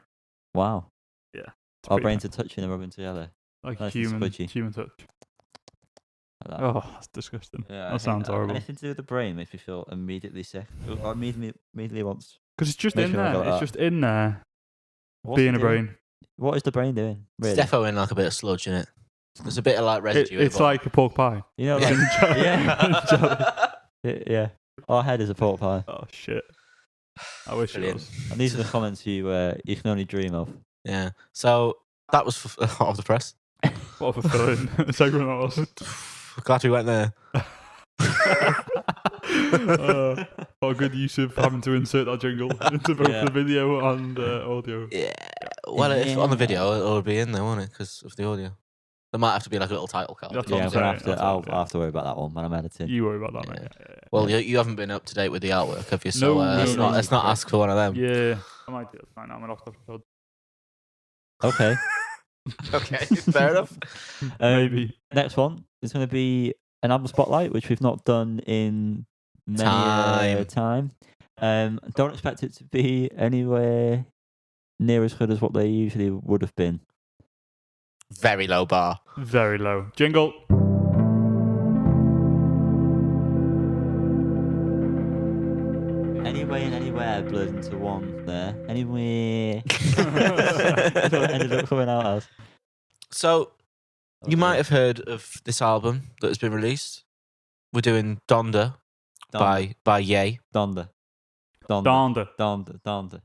Speaker 3: Wow.
Speaker 2: Yeah.
Speaker 3: Our brains are touching and rubbing together.
Speaker 2: like
Speaker 3: nice and
Speaker 2: human
Speaker 3: squidgy.
Speaker 2: touch.
Speaker 3: Like that.
Speaker 2: Oh, that's disgusting.
Speaker 3: Yeah, I
Speaker 2: that
Speaker 3: think
Speaker 2: sounds horrible.
Speaker 3: Anything to do with the brain makes me feel immediately sick. Or immediately wants.
Speaker 2: Because it's just
Speaker 3: Makes
Speaker 2: in
Speaker 3: me wanna
Speaker 2: there.
Speaker 3: go like
Speaker 2: It's
Speaker 3: that.
Speaker 2: just in there.
Speaker 3: What's
Speaker 2: Being
Speaker 3: it
Speaker 2: a
Speaker 3: doing?
Speaker 2: brain.
Speaker 3: What is the brain doing? Really?
Speaker 1: Defo in like a bit of sludge in it. There's a bit of like residue. at the
Speaker 2: It's
Speaker 1: bottom.
Speaker 2: like a pork pie.
Speaker 3: You know,
Speaker 1: Yeah.
Speaker 3: like,
Speaker 2: Yeah.
Speaker 3: yeah. Our head is a pork pie.
Speaker 2: Oh, shit. I wish
Speaker 1: Brilliant.
Speaker 2: it was.
Speaker 3: And these are the comments you can only dream of.
Speaker 1: Yeah. So that was hot off the press.
Speaker 2: What a fulfilling segment that was.
Speaker 1: Glad we went there.
Speaker 2: What a good use of having to insert that jingle into both
Speaker 3: Yeah.
Speaker 2: the video and audio.
Speaker 1: Yeah. Well, if on the video, it'll be in there, won't it? Because of the audio. There might have to be like a little title card.
Speaker 2: That's
Speaker 3: Yeah,
Speaker 2: what
Speaker 3: I'm
Speaker 2: I'm
Speaker 3: gonna
Speaker 2: saying.
Speaker 3: have to.
Speaker 2: That's what
Speaker 3: I'll
Speaker 2: I'm saying.
Speaker 3: have to worry about that one when I'm editing.
Speaker 2: You worry about that,
Speaker 1: Yeah.
Speaker 2: mate.
Speaker 1: Well, you haven't been up to date with the artwork, have you? So
Speaker 2: No,
Speaker 1: let's
Speaker 2: no,
Speaker 1: not
Speaker 2: no.
Speaker 1: ask for one of them.
Speaker 2: Yeah. I might do it right now. I'm off the episode.
Speaker 3: Okay.
Speaker 1: Okay, fair enough.
Speaker 2: Maybe.
Speaker 3: Next one is going to be an album spotlight, which we've not done in many time. Don't expect it to be anywhere near as good as what they usually would have been.
Speaker 1: Very low bar.
Speaker 2: Very low. Jingle.
Speaker 3: Anyway and anywhere blurred into one there. Anywhere. That's what it ended up coming out as.
Speaker 1: So you
Speaker 3: Okay.
Speaker 1: might have heard of this album that has been released. We're doing Donda by Ye,
Speaker 3: Donda.
Speaker 2: Donda.
Speaker 3: Donda.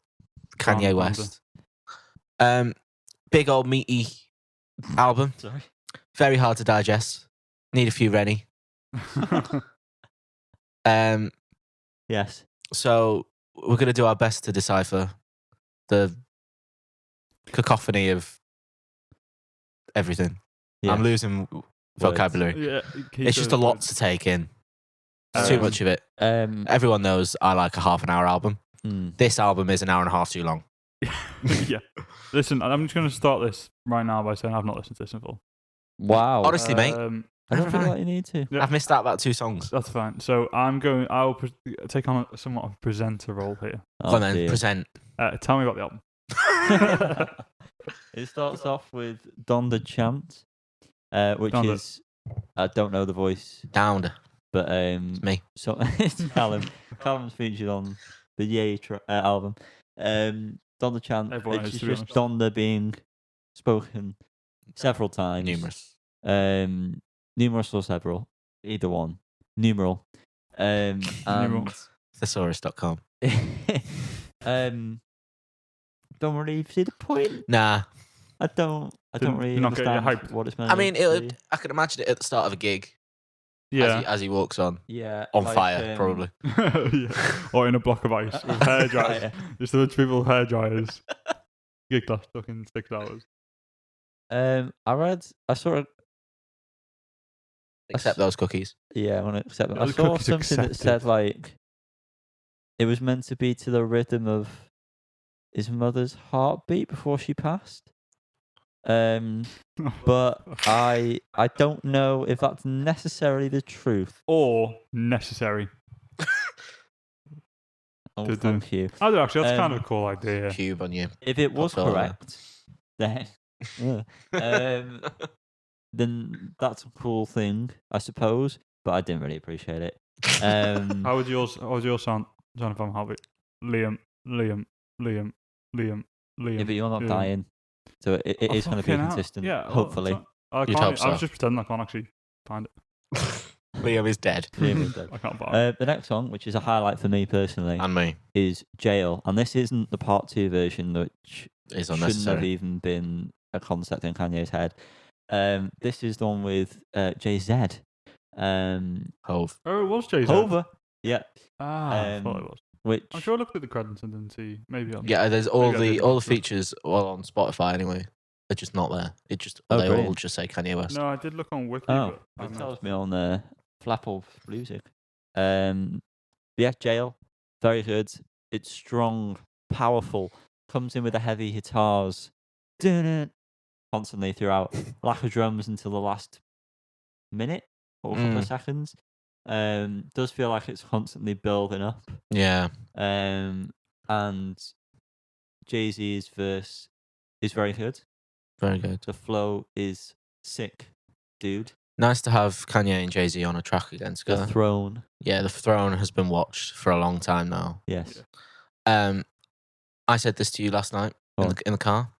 Speaker 1: Kanye
Speaker 2: Donda.
Speaker 1: West. Big old meaty album.
Speaker 3: Sorry.
Speaker 1: Very hard to digest. Need a few Rennie.
Speaker 3: Yes.
Speaker 1: So we're going to do our best to decipher the cacophony of everything.
Speaker 3: Yes.
Speaker 1: I'm losing vocabulary.
Speaker 2: Yeah.
Speaker 1: It's just a lot to take in. It's too much of it. Everyone knows I like a half an hour album. This album is an hour and a half too long.
Speaker 2: Yeah. Listen, I'm just going to start this right now by saying I've not listened to this in full.
Speaker 3: Wow.
Speaker 1: Honestly, mate,
Speaker 3: I don't feel like you need to.
Speaker 2: Yeah.
Speaker 1: I've missed out about 2 songs.
Speaker 2: That's fine. So I'll take on somewhat of a presenter role here.
Speaker 1: Go on then, present.
Speaker 2: Tell me about the album.
Speaker 3: It starts off with Donda Chant, which
Speaker 2: Donda.
Speaker 3: is, I don't know the voice,
Speaker 1: Downed.
Speaker 3: but
Speaker 1: me.
Speaker 3: So it's Callum. Callum's featured on the Ye album. Donda Chant,
Speaker 2: Everyone
Speaker 3: it's
Speaker 2: is, to be
Speaker 3: just
Speaker 2: honest.
Speaker 3: Donda being spoken several times.
Speaker 1: Numerous.
Speaker 3: Numerous or several, either one. Numeral. And
Speaker 2: Numeral.
Speaker 1: Thesaurus.com.
Speaker 3: don't really see the point.
Speaker 1: Nah.
Speaker 3: I don't really
Speaker 2: You're not getting
Speaker 3: understand
Speaker 2: hyped.
Speaker 3: what it's meant.
Speaker 1: I mean,
Speaker 3: to be.
Speaker 1: I could imagine it at the start of a gig.
Speaker 2: Yeah.
Speaker 1: as he walks on
Speaker 3: Yeah.
Speaker 1: fire, probably.
Speaker 2: Yeah. Or in a block of ice with hair dryers.
Speaker 3: Yeah.
Speaker 2: Just a bunch of people with hair dryers. Get glass stuck in 6 hours.
Speaker 3: I saw a
Speaker 1: Except those cookies.
Speaker 3: Yeah, I want to accept that.
Speaker 2: Yeah,
Speaker 3: I
Speaker 2: the
Speaker 3: saw
Speaker 2: cookies
Speaker 3: something that said
Speaker 2: accepted.
Speaker 3: like it was meant to be to the rhythm of his mother's heartbeat before she passed. But I don't know if that's necessarily the truth.
Speaker 2: Or necessary.
Speaker 3: Oh,
Speaker 2: To do.
Speaker 3: thank you.
Speaker 2: I do actually. That's kind of a cool idea.
Speaker 1: Cube on you.
Speaker 3: If it was
Speaker 1: Pop Dollar.
Speaker 3: correct, then then that's a cool thing, I suppose. But I didn't really appreciate it.
Speaker 2: How would yours sound, John, if I'm happy? Liam.
Speaker 3: Yeah, but you're not
Speaker 2: Liam.
Speaker 3: dying, so it is going to be
Speaker 2: fucking hell.
Speaker 3: consistent.
Speaker 2: Yeah,
Speaker 3: hopefully.
Speaker 2: I
Speaker 1: You'd
Speaker 2: can't.
Speaker 1: hope so.
Speaker 2: I was just pretending I can't actually find it.
Speaker 1: Liam is dead.
Speaker 3: Liam is dead.
Speaker 2: I can't find it.
Speaker 3: The next song, which is a highlight for me personally,
Speaker 1: And me.
Speaker 3: is Jail, and this isn't the part 2 version, which
Speaker 1: Is
Speaker 3: shouldn't have
Speaker 1: unnecessary.
Speaker 3: even been a concept in Kanye's head. This is the one with Jay-Z.
Speaker 1: Hove.
Speaker 2: Oh, it was Jay-Z.
Speaker 3: Hover, yeah.
Speaker 2: I thought it was.
Speaker 3: Which
Speaker 2: I'm sure I looked at the credits and didn't see. Maybe.
Speaker 1: Yeah, there's all
Speaker 2: Maybe I
Speaker 1: the
Speaker 2: did
Speaker 1: all the
Speaker 2: look through.
Speaker 1: features on Spotify anyway. They're just not there. It just
Speaker 3: Oh,
Speaker 1: they all
Speaker 3: brilliant.
Speaker 1: just say Kanye West.
Speaker 2: No, I did look on Wiki.
Speaker 3: Oh,
Speaker 2: but
Speaker 3: it tells me on Flapple Music. Yeah, Jail, very good. It's strong, powerful. Comes in with the heavy guitars, constantly throughout. Lack of drums until the last minute or a couple of seconds. Does feel like it's constantly building up.
Speaker 1: Yeah.
Speaker 3: And Jay-Z's verse is very good.
Speaker 1: Very good.
Speaker 3: The flow is sick, dude.
Speaker 1: Nice to have Kanye and Jay-Z on a track again together.
Speaker 3: The Throne.
Speaker 1: Yeah, the Throne has been watched for a long time now.
Speaker 3: Yes.
Speaker 1: I said this to you last night in the car.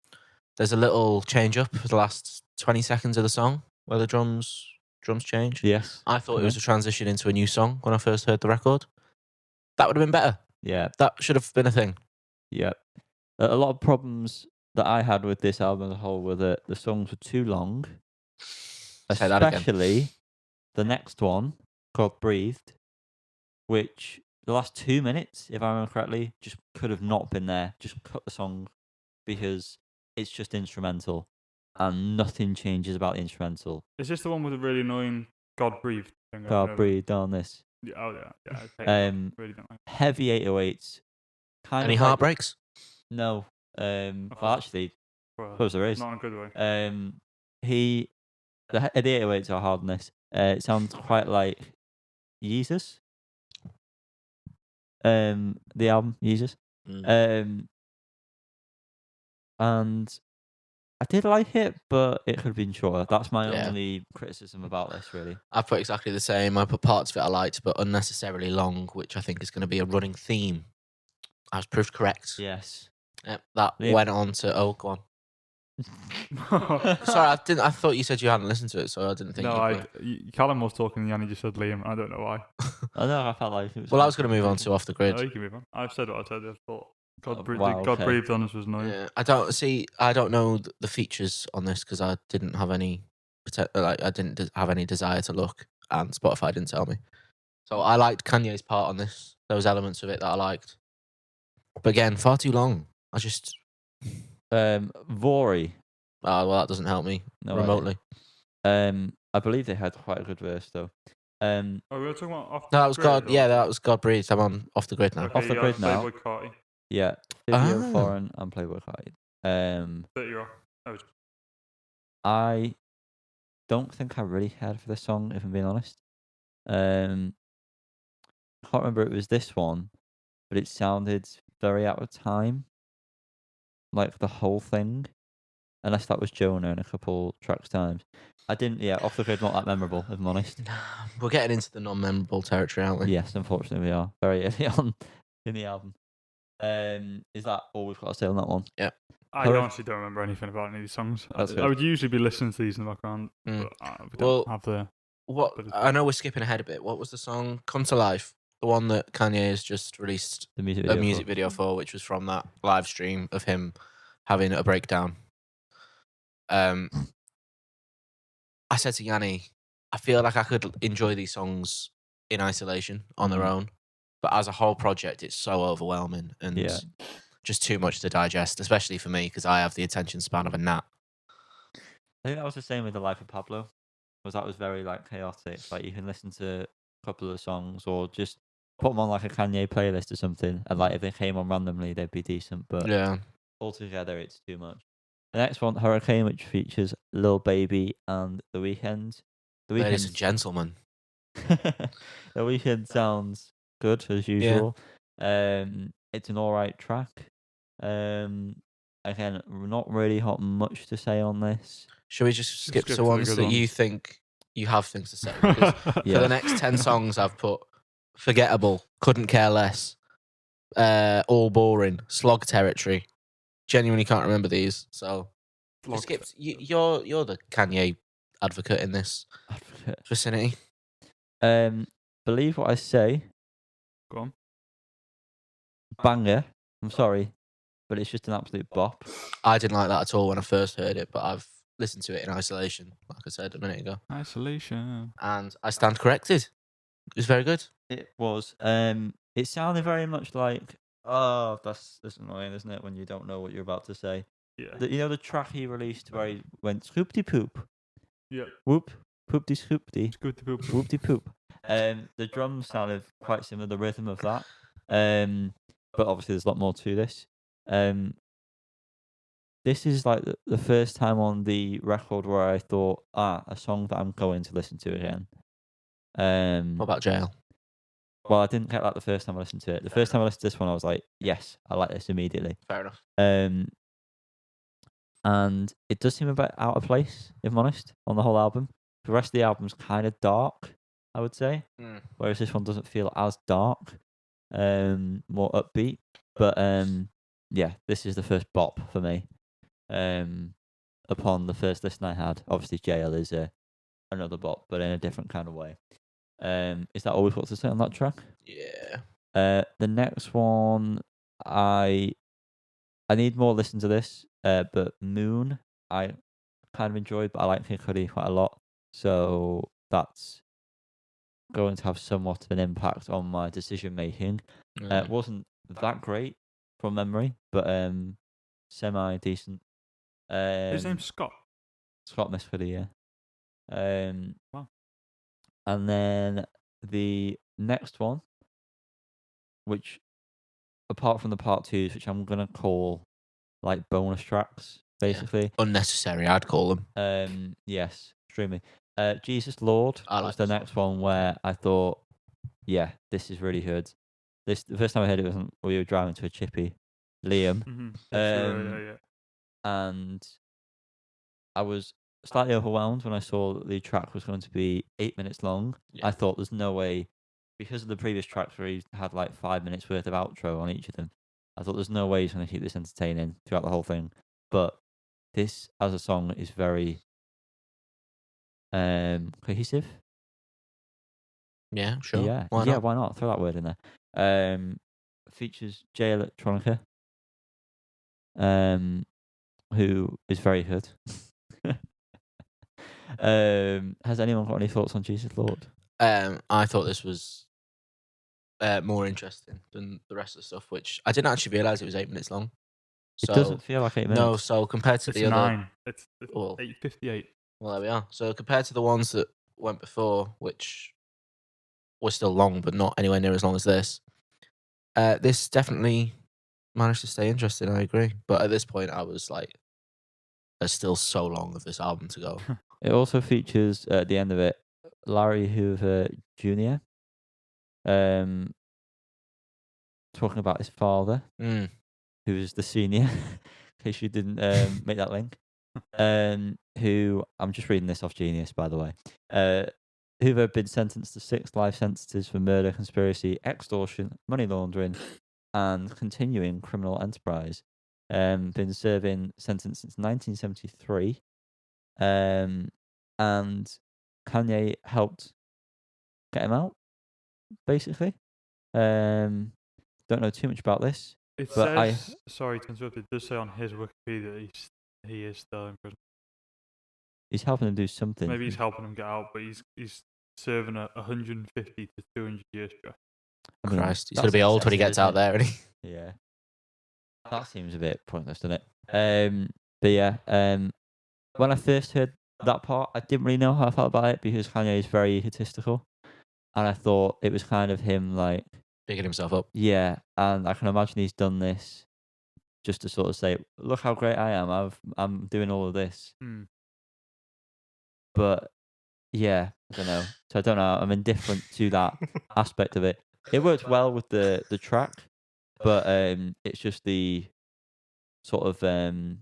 Speaker 1: There's a little change up for the last 20 seconds of the song where the drums change.
Speaker 3: Yes.
Speaker 1: I thought it was a transition into a new song when I first heard the record. That would have been better.
Speaker 3: Yeah.
Speaker 1: That should have been a thing.
Speaker 3: Yeah. A lot of problems that I had with this album as a whole were that the songs were too long.
Speaker 1: Say that again.
Speaker 3: Especially the next one called Breathed, which the last 2 minutes, if I remember correctly, just could have not been there. Just cut the song because it's just instrumental and nothing changes about the instrumental.
Speaker 2: Is this the one with the really annoying God Breathed thing?
Speaker 3: God breathed on this.
Speaker 2: Yeah, oh yeah. I hate that. Really don't like it.
Speaker 3: Heavy 808s. Kind
Speaker 1: Any
Speaker 3: of like-
Speaker 1: heartbreaks?
Speaker 3: No. Well, actually, I
Speaker 2: Well,
Speaker 3: suppose there is.
Speaker 2: not in a good way.
Speaker 3: The 808s are hard on this. It sounds quite like Jesus. The album Jesus. And I did like it, but it could have been shorter. That's my only criticism about this, really.
Speaker 1: I put exactly the same. I put parts of it I liked, but unnecessarily long, which I think is going to be a running theme. I was proved correct.
Speaker 3: Yes.
Speaker 1: Yep, that
Speaker 3: Liam.
Speaker 1: went on to go on. Sorry, I didn't. I thought you said you hadn't listened to it, so I didn't think.
Speaker 2: No, Callum was talking and Yanni just said Liam. I don't know why.
Speaker 3: I know. I felt like it was.
Speaker 1: Well, I was going to move on to Off the Grid.
Speaker 2: No, you can move on. I've said what I said. I thought God
Speaker 3: okay.
Speaker 2: breathed on us was annoying.
Speaker 1: Yeah, I don't know the features on this because I didn't have any. I didn't have any desire to look, and Spotify didn't tell me. So I liked Kanye's part on this. Those elements of it that I liked, but again, far too long. I just.
Speaker 3: Vori.
Speaker 1: Well, that doesn't help me remotely.
Speaker 3: I believe they had quite a good verse though.
Speaker 2: Oh, we were talking about Off the
Speaker 1: No, that was
Speaker 2: Grid,
Speaker 1: God.
Speaker 2: or-
Speaker 1: Yeah, that was God breathed. I'm on Off the Grid now.
Speaker 2: Okay,
Speaker 3: Off the Grid now.
Speaker 2: Playboy Carti.
Speaker 3: Yeah, Video
Speaker 1: Ah.
Speaker 3: Foreign and Playboy Carti.
Speaker 2: 30 Rock. Oh,
Speaker 3: I don't think I really cared for this song, if I'm being honest. I can't remember if it was this one, but it sounded very out of time. Like the whole thing. Unless that was Jonah in a couple tracks times. I didn't, Off the Grid not that memorable, if I'm honest.
Speaker 1: We're getting into the non-memorable territory, aren't we?
Speaker 3: Yes, unfortunately we are. Very early on in the album. Is that all we've got to say on that one?
Speaker 2: I
Speaker 3: However-
Speaker 2: honestly don't remember anything about any of these songs.
Speaker 3: That's
Speaker 2: I
Speaker 3: good.
Speaker 2: would usually be listening to these in the background,
Speaker 1: Mm.
Speaker 2: but we don't have the.
Speaker 1: What
Speaker 2: But
Speaker 1: I know we're skipping ahead a bit. What was the song "Come to Life"? The one that Kanye has just released
Speaker 3: The music
Speaker 1: a
Speaker 3: video.
Speaker 1: music video for, which was from that live stream of him having a breakdown. I said to Yanni, I feel like I could enjoy these songs in isolation on their
Speaker 3: Mhm.
Speaker 1: own, but as a whole project, it's so overwhelming and
Speaker 3: Yeah.
Speaker 1: just too much to digest, especially for me because I have the attention span of a gnat.
Speaker 3: I think that was the same with The Life of Pablo. That was very like chaotic. Like you can listen to a couple of the songs or just put them on like a Kanye playlist or something, and like if they came on randomly, they'd be decent. But
Speaker 1: Yeah,
Speaker 3: altogether, it's too much. The next one, Hurricane, which features Lil Baby and The Weeknd. The
Speaker 1: ladies and
Speaker 3: Weeknd,
Speaker 1: gentlemen.
Speaker 3: The Weeknd sounds good as usual. It's an alright track. Again, not really hot much to say on this.
Speaker 1: Should we just skip
Speaker 2: skip
Speaker 1: to
Speaker 2: to the
Speaker 1: ones
Speaker 2: good
Speaker 1: that you
Speaker 2: ones.
Speaker 1: think you have things to say? Because for
Speaker 3: Yeah.
Speaker 1: the next 10 songs, I've put Forgettable, Couldn't Care Less, All Boring, Slog Territory. Genuinely can't remember these. So just skip. You're the Kanye advocate in this vicinity.
Speaker 3: Believe what I say,
Speaker 2: Go on.
Speaker 3: banger. I'm sorry, but it's just an absolute bop.
Speaker 1: I didn't like that at all when I first heard it, but I've listened to it in isolation, like I said a minute ago,
Speaker 2: Isolation.
Speaker 1: and I stand corrected. It was very good.
Speaker 3: It was. It sounded very much like. Oh, that's annoying, isn't it? When you don't know what you're about to say.
Speaker 2: Yeah.
Speaker 3: You know the track he released where he went scoopty poop,
Speaker 2: Yeah.
Speaker 3: whoop, poopty scoopty,
Speaker 2: Good to poop.
Speaker 3: whoopty poop. The drums sounded quite similar, the rhythm of that. But obviously there's a lot more to this. This is like the first time on the record where I thought, a song that I'm going to listen to again.
Speaker 1: What about Jail?
Speaker 3: Well, I didn't get that the first time I listened to it. The first time I listened to this one, I was like, yes, I like this immediately.
Speaker 1: Fair enough.
Speaker 3: And it does seem a bit out of place, if I'm honest, on the whole album. The rest of the album's kind of dark, I would say, whereas this one doesn't feel as dark, more upbeat. But yeah, this is the first bop for me. Upon the first listen I had, obviously Jail is another bop, but in a different kind of way. Is that all we've got to say on that track?
Speaker 1: Yeah.
Speaker 3: The next one, I need more listen to this. But Moon, I kind of enjoyed, but I like Kid Cudi quite a lot, so that's going to have somewhat of an impact on my decision making. It wasn't that great from memory, but semi decent.
Speaker 2: His name's Scott.
Speaker 3: Scott Miss Cudi, yeah.
Speaker 2: Wow.
Speaker 3: And then the next one, which apart from the part twos, which I'm gonna call like bonus tracks, basically.
Speaker 1: Unnecessary, I'd call them.
Speaker 3: Yes, extremely. Jesus Lord
Speaker 1: I
Speaker 3: was
Speaker 1: like
Speaker 3: the
Speaker 1: this
Speaker 3: next one where I thought, yeah, this is really good. The first time I heard it was when we were driving to a chippy, Liam,
Speaker 2: Yeah.
Speaker 3: and I was slightly overwhelmed when I saw that the track was going to be 8 minutes long.
Speaker 1: Yeah.
Speaker 3: I thought there's no way, because of the previous tracks where he had like 5 minutes worth of outro on each of them. I thought there's no way he's going to keep this entertaining throughout the whole thing. But this, as a song, is very cohesive.
Speaker 1: Yeah, sure.
Speaker 3: Yeah,
Speaker 1: Why not?
Speaker 3: why not? Throw that word in there. Features Jay Electronica, who is very good. Has anyone got any thoughts on Jesus Lord?
Speaker 1: I thought this was more interesting than the rest of the stuff, which I didn't actually realize it was 8 minutes long. So
Speaker 3: It doesn't feel like 8 minutes.
Speaker 1: no, so compared to
Speaker 2: It's
Speaker 1: the other
Speaker 2: 9. It's
Speaker 1: well,
Speaker 2: 8:58.
Speaker 1: well, there we are. So compared to the ones that went before, which were still long but not anywhere near as long as this, this definitely managed to stay interesting. I agree, but at this point, I was like, "There's still so long of this album to go."
Speaker 3: It also features at the end of it Larry Hoover Jr. Talking about his father, who's the senior, in case you didn't make that link. Who, I'm just reading this off Genius, by the way. Hoover had been sentenced to 6 life sentences for murder, conspiracy, extortion, money laundering, and continuing criminal enterprise. Been serving sentence since 1973. And Kanye helped get him out, basically. Don't know too much about this.
Speaker 2: It
Speaker 3: But
Speaker 2: says, sorry to interrupt, it does say on his Wikipedia that he is still in prison.
Speaker 3: He's helping him do something.
Speaker 2: Maybe he's helping him get out, but he's serving a 150 to 200 year stretch.
Speaker 3: I mean,
Speaker 1: Christ, he's
Speaker 3: that's
Speaker 1: going to be old when he
Speaker 3: excessive,
Speaker 1: gets out
Speaker 3: isn't it?
Speaker 1: there, isn't he?
Speaker 3: Yeah. That seems a bit pointless, doesn't it? But yeah, when I first heard that part, I didn't really know how I felt about it because Kanye is very egotistical. And I thought it was kind of him, like,
Speaker 1: Picking himself up.
Speaker 3: yeah. And I can imagine he's done this just to sort of say, look how great I am. I'm doing all of this.
Speaker 2: Hmm.
Speaker 3: But yeah, I don't know. So I don't know. I'm indifferent to that aspect of it. It worked well with the track, but it's just the sort of the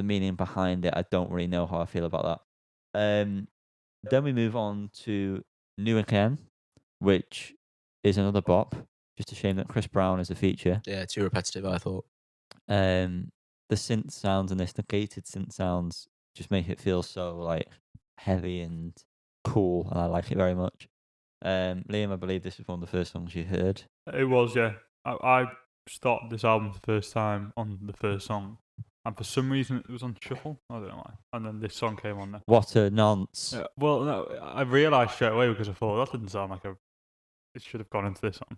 Speaker 3: meaning behind it. I don't really know how I feel about that. Then we move on to New Again, which is another bop. Just a shame that Chris Brown is a feature.
Speaker 1: Yeah, too repetitive, I thought.
Speaker 3: The synth sounds and this negated synth sounds just make it feel so like heavy and cool, and I like it very much. Liam, I believe this was one of the first songs you heard.
Speaker 2: It was, yeah. I started this album for the first time on the first song, and for some reason it was on shuffle. I don't know why. And then this song came on there.
Speaker 3: What a nonce!
Speaker 2: Yeah, well, no, I realised straight away because I thought that didn't sound like it should have gone into this song.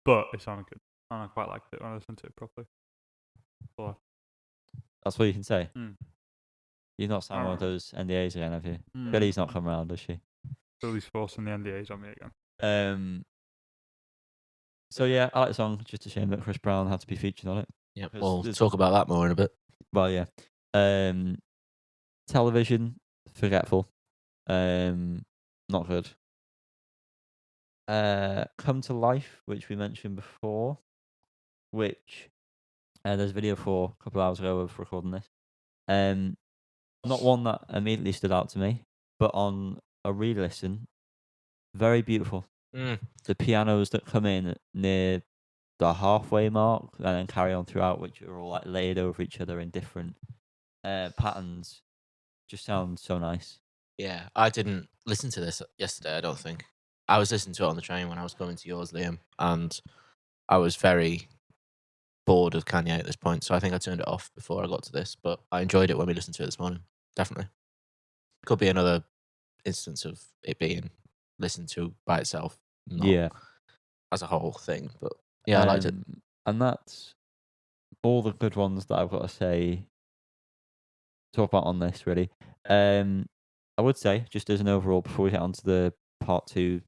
Speaker 2: But it sounded good, and I quite liked it when I listened to it properly. So,
Speaker 3: That's what you can say.
Speaker 2: Mm.
Speaker 3: You've not signed one of those NDAs again, have you?
Speaker 2: Mm.
Speaker 3: Billy's not come around, does she?
Speaker 2: Billy's forcing the NDAs on me again.
Speaker 3: So yeah, I like the song. Just a shame that Chris Brown had to be featured on it.
Speaker 1: Yeah,
Speaker 3: Because
Speaker 1: we'll
Speaker 3: there's-
Speaker 1: talk about that more in a bit.
Speaker 3: Well, yeah. Television, forgetful. Not good. Come to Life, which we mentioned before, which there's a video for a couple of hours ago of recording this. Not one that immediately stood out to me, but on a re-listen, very beautiful. The pianos that come in near the halfway mark and then carry on throughout, which are all like laid over each other in different patterns, just sound so nice.
Speaker 1: Yeah, I didn't listen to this yesterday, I don't think. I was listening to it on the train when I was going to yours, Liam, and I was very bored of Kanye at this point, so I think I turned it off before I got to this, but I enjoyed it when we listened to it this morning. Definitely. Could be another instance of it being listened to by itself, not
Speaker 3: Yeah.
Speaker 1: as a whole thing, but yeah, I liked it.
Speaker 3: And that's all the good ones that I've got to talk about on this, really. I would say, just as an overall, before we get on to the part 2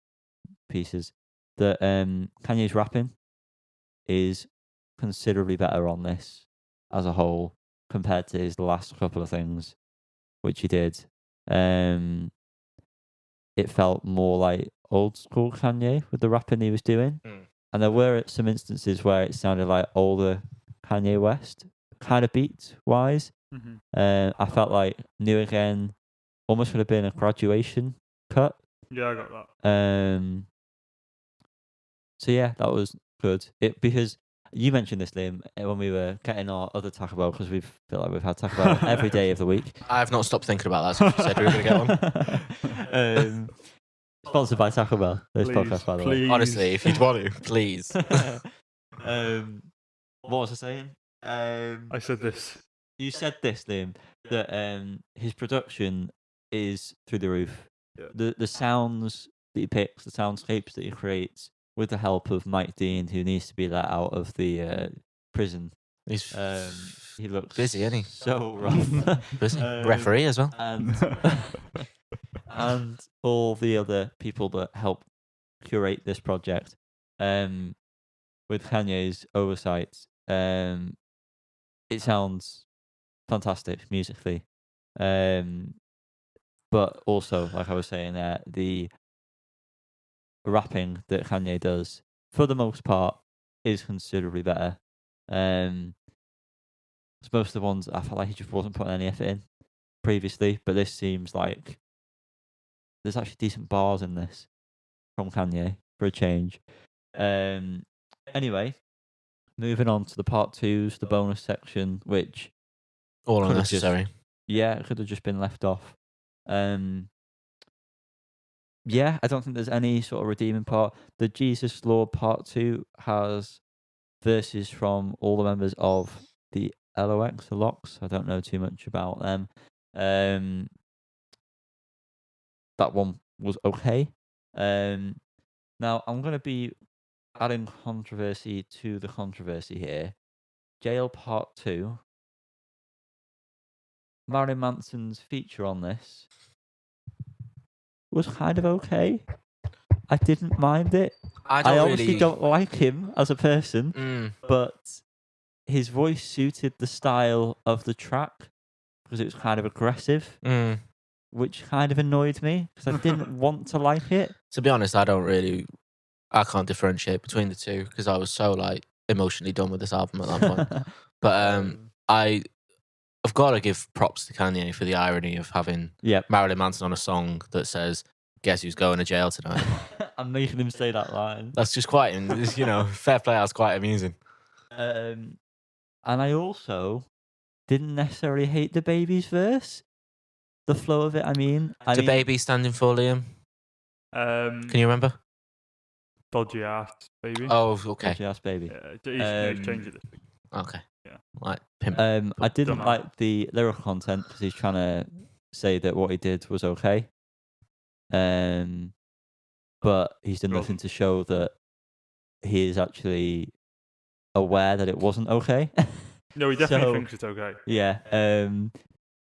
Speaker 3: pieces, that Kanye's rapping is considerably better on this as a whole compared to his last couple of things, which he did. It felt more like old school Kanye with the rapping he was doing. And there were some instances where it sounded like older Kanye West, kind of beat-wise. I felt like New Again almost would have been a graduation cut.
Speaker 2: Yeah, I got that.
Speaker 3: So yeah, that was good. Because you mentioned this, Liam, when we were getting our other Taco Bell, because we feel like we've had Taco Bell every day of the week.
Speaker 1: I've not stopped thinking about that since you said we were going to get one.
Speaker 3: Sponsored by Taco Bell, this
Speaker 2: Please,
Speaker 3: podcast, by the way.
Speaker 2: please.
Speaker 1: Honestly, if you'd want to, please.
Speaker 3: What was I saying?
Speaker 2: I said this.
Speaker 3: You said this, Liam, that his production is through the roof.
Speaker 2: Yeah.
Speaker 3: The sounds that he picks, the soundscapes that he creates, with the help of Mike Dean, who needs to be let out of the prison.
Speaker 1: He's
Speaker 3: He looks
Speaker 1: busy, isn't he?
Speaker 3: so rough.
Speaker 1: Busy. Referee as well.
Speaker 3: And all the other people that help curate this project, with Kanye's oversight, it sounds fantastic musically. But also, like I was saying there, the rapping that Kanye does, for the most part, is considerably better. Most of the ones, I felt like he just wasn't putting any effort in previously, but this seems like there's actually decent bars in this from Kanye for a change. Anyway, moving on to the part 2s, the bonus section, which
Speaker 1: All
Speaker 3: could have
Speaker 1: unnecessary.
Speaker 3: it could have just been left off. Yeah, I don't think there's any sort of redeeming part. The Jesus Lord part 2 has verses from all the members of the LOX, the LOX. I don't know too much about them. that one was okay. Now I'm gonna be adding controversy to the controversy here. Jail Part 2. Marilyn Manson's feature on this was kind of okay. I didn't mind it. I obviously don't like him as a person, but his voice suited the style of the track because it was kind of aggressive, which kind of annoyed me because I didn't want to like it.
Speaker 1: To be honest, I can't differentiate between the two because I was so like emotionally done with this album at that point. But I've got to give props to Kanye for the irony of having Marilyn Manson on a song that says, "Guess who's going to jail tonight?"
Speaker 3: I'm making him say that line.
Speaker 1: That's just quite, fair play. That's quite amusing.
Speaker 3: And I also didn't necessarily hate the baby's verse. The flow of it, I mean.
Speaker 1: The baby standing for Liam? Can you remember?
Speaker 2: Dodgy ass baby.
Speaker 1: Oh, okay.
Speaker 3: Dodgy ass baby.
Speaker 2: He's changed it this week.
Speaker 1: Okay.
Speaker 2: Yeah.
Speaker 1: Like pimp.
Speaker 3: I didn't like the lyrical content because he's trying to say that what he did was okay. But he's done nothing to show that he is actually aware that it wasn't okay.
Speaker 2: No, he definitely thinks it's okay.
Speaker 3: Yeah.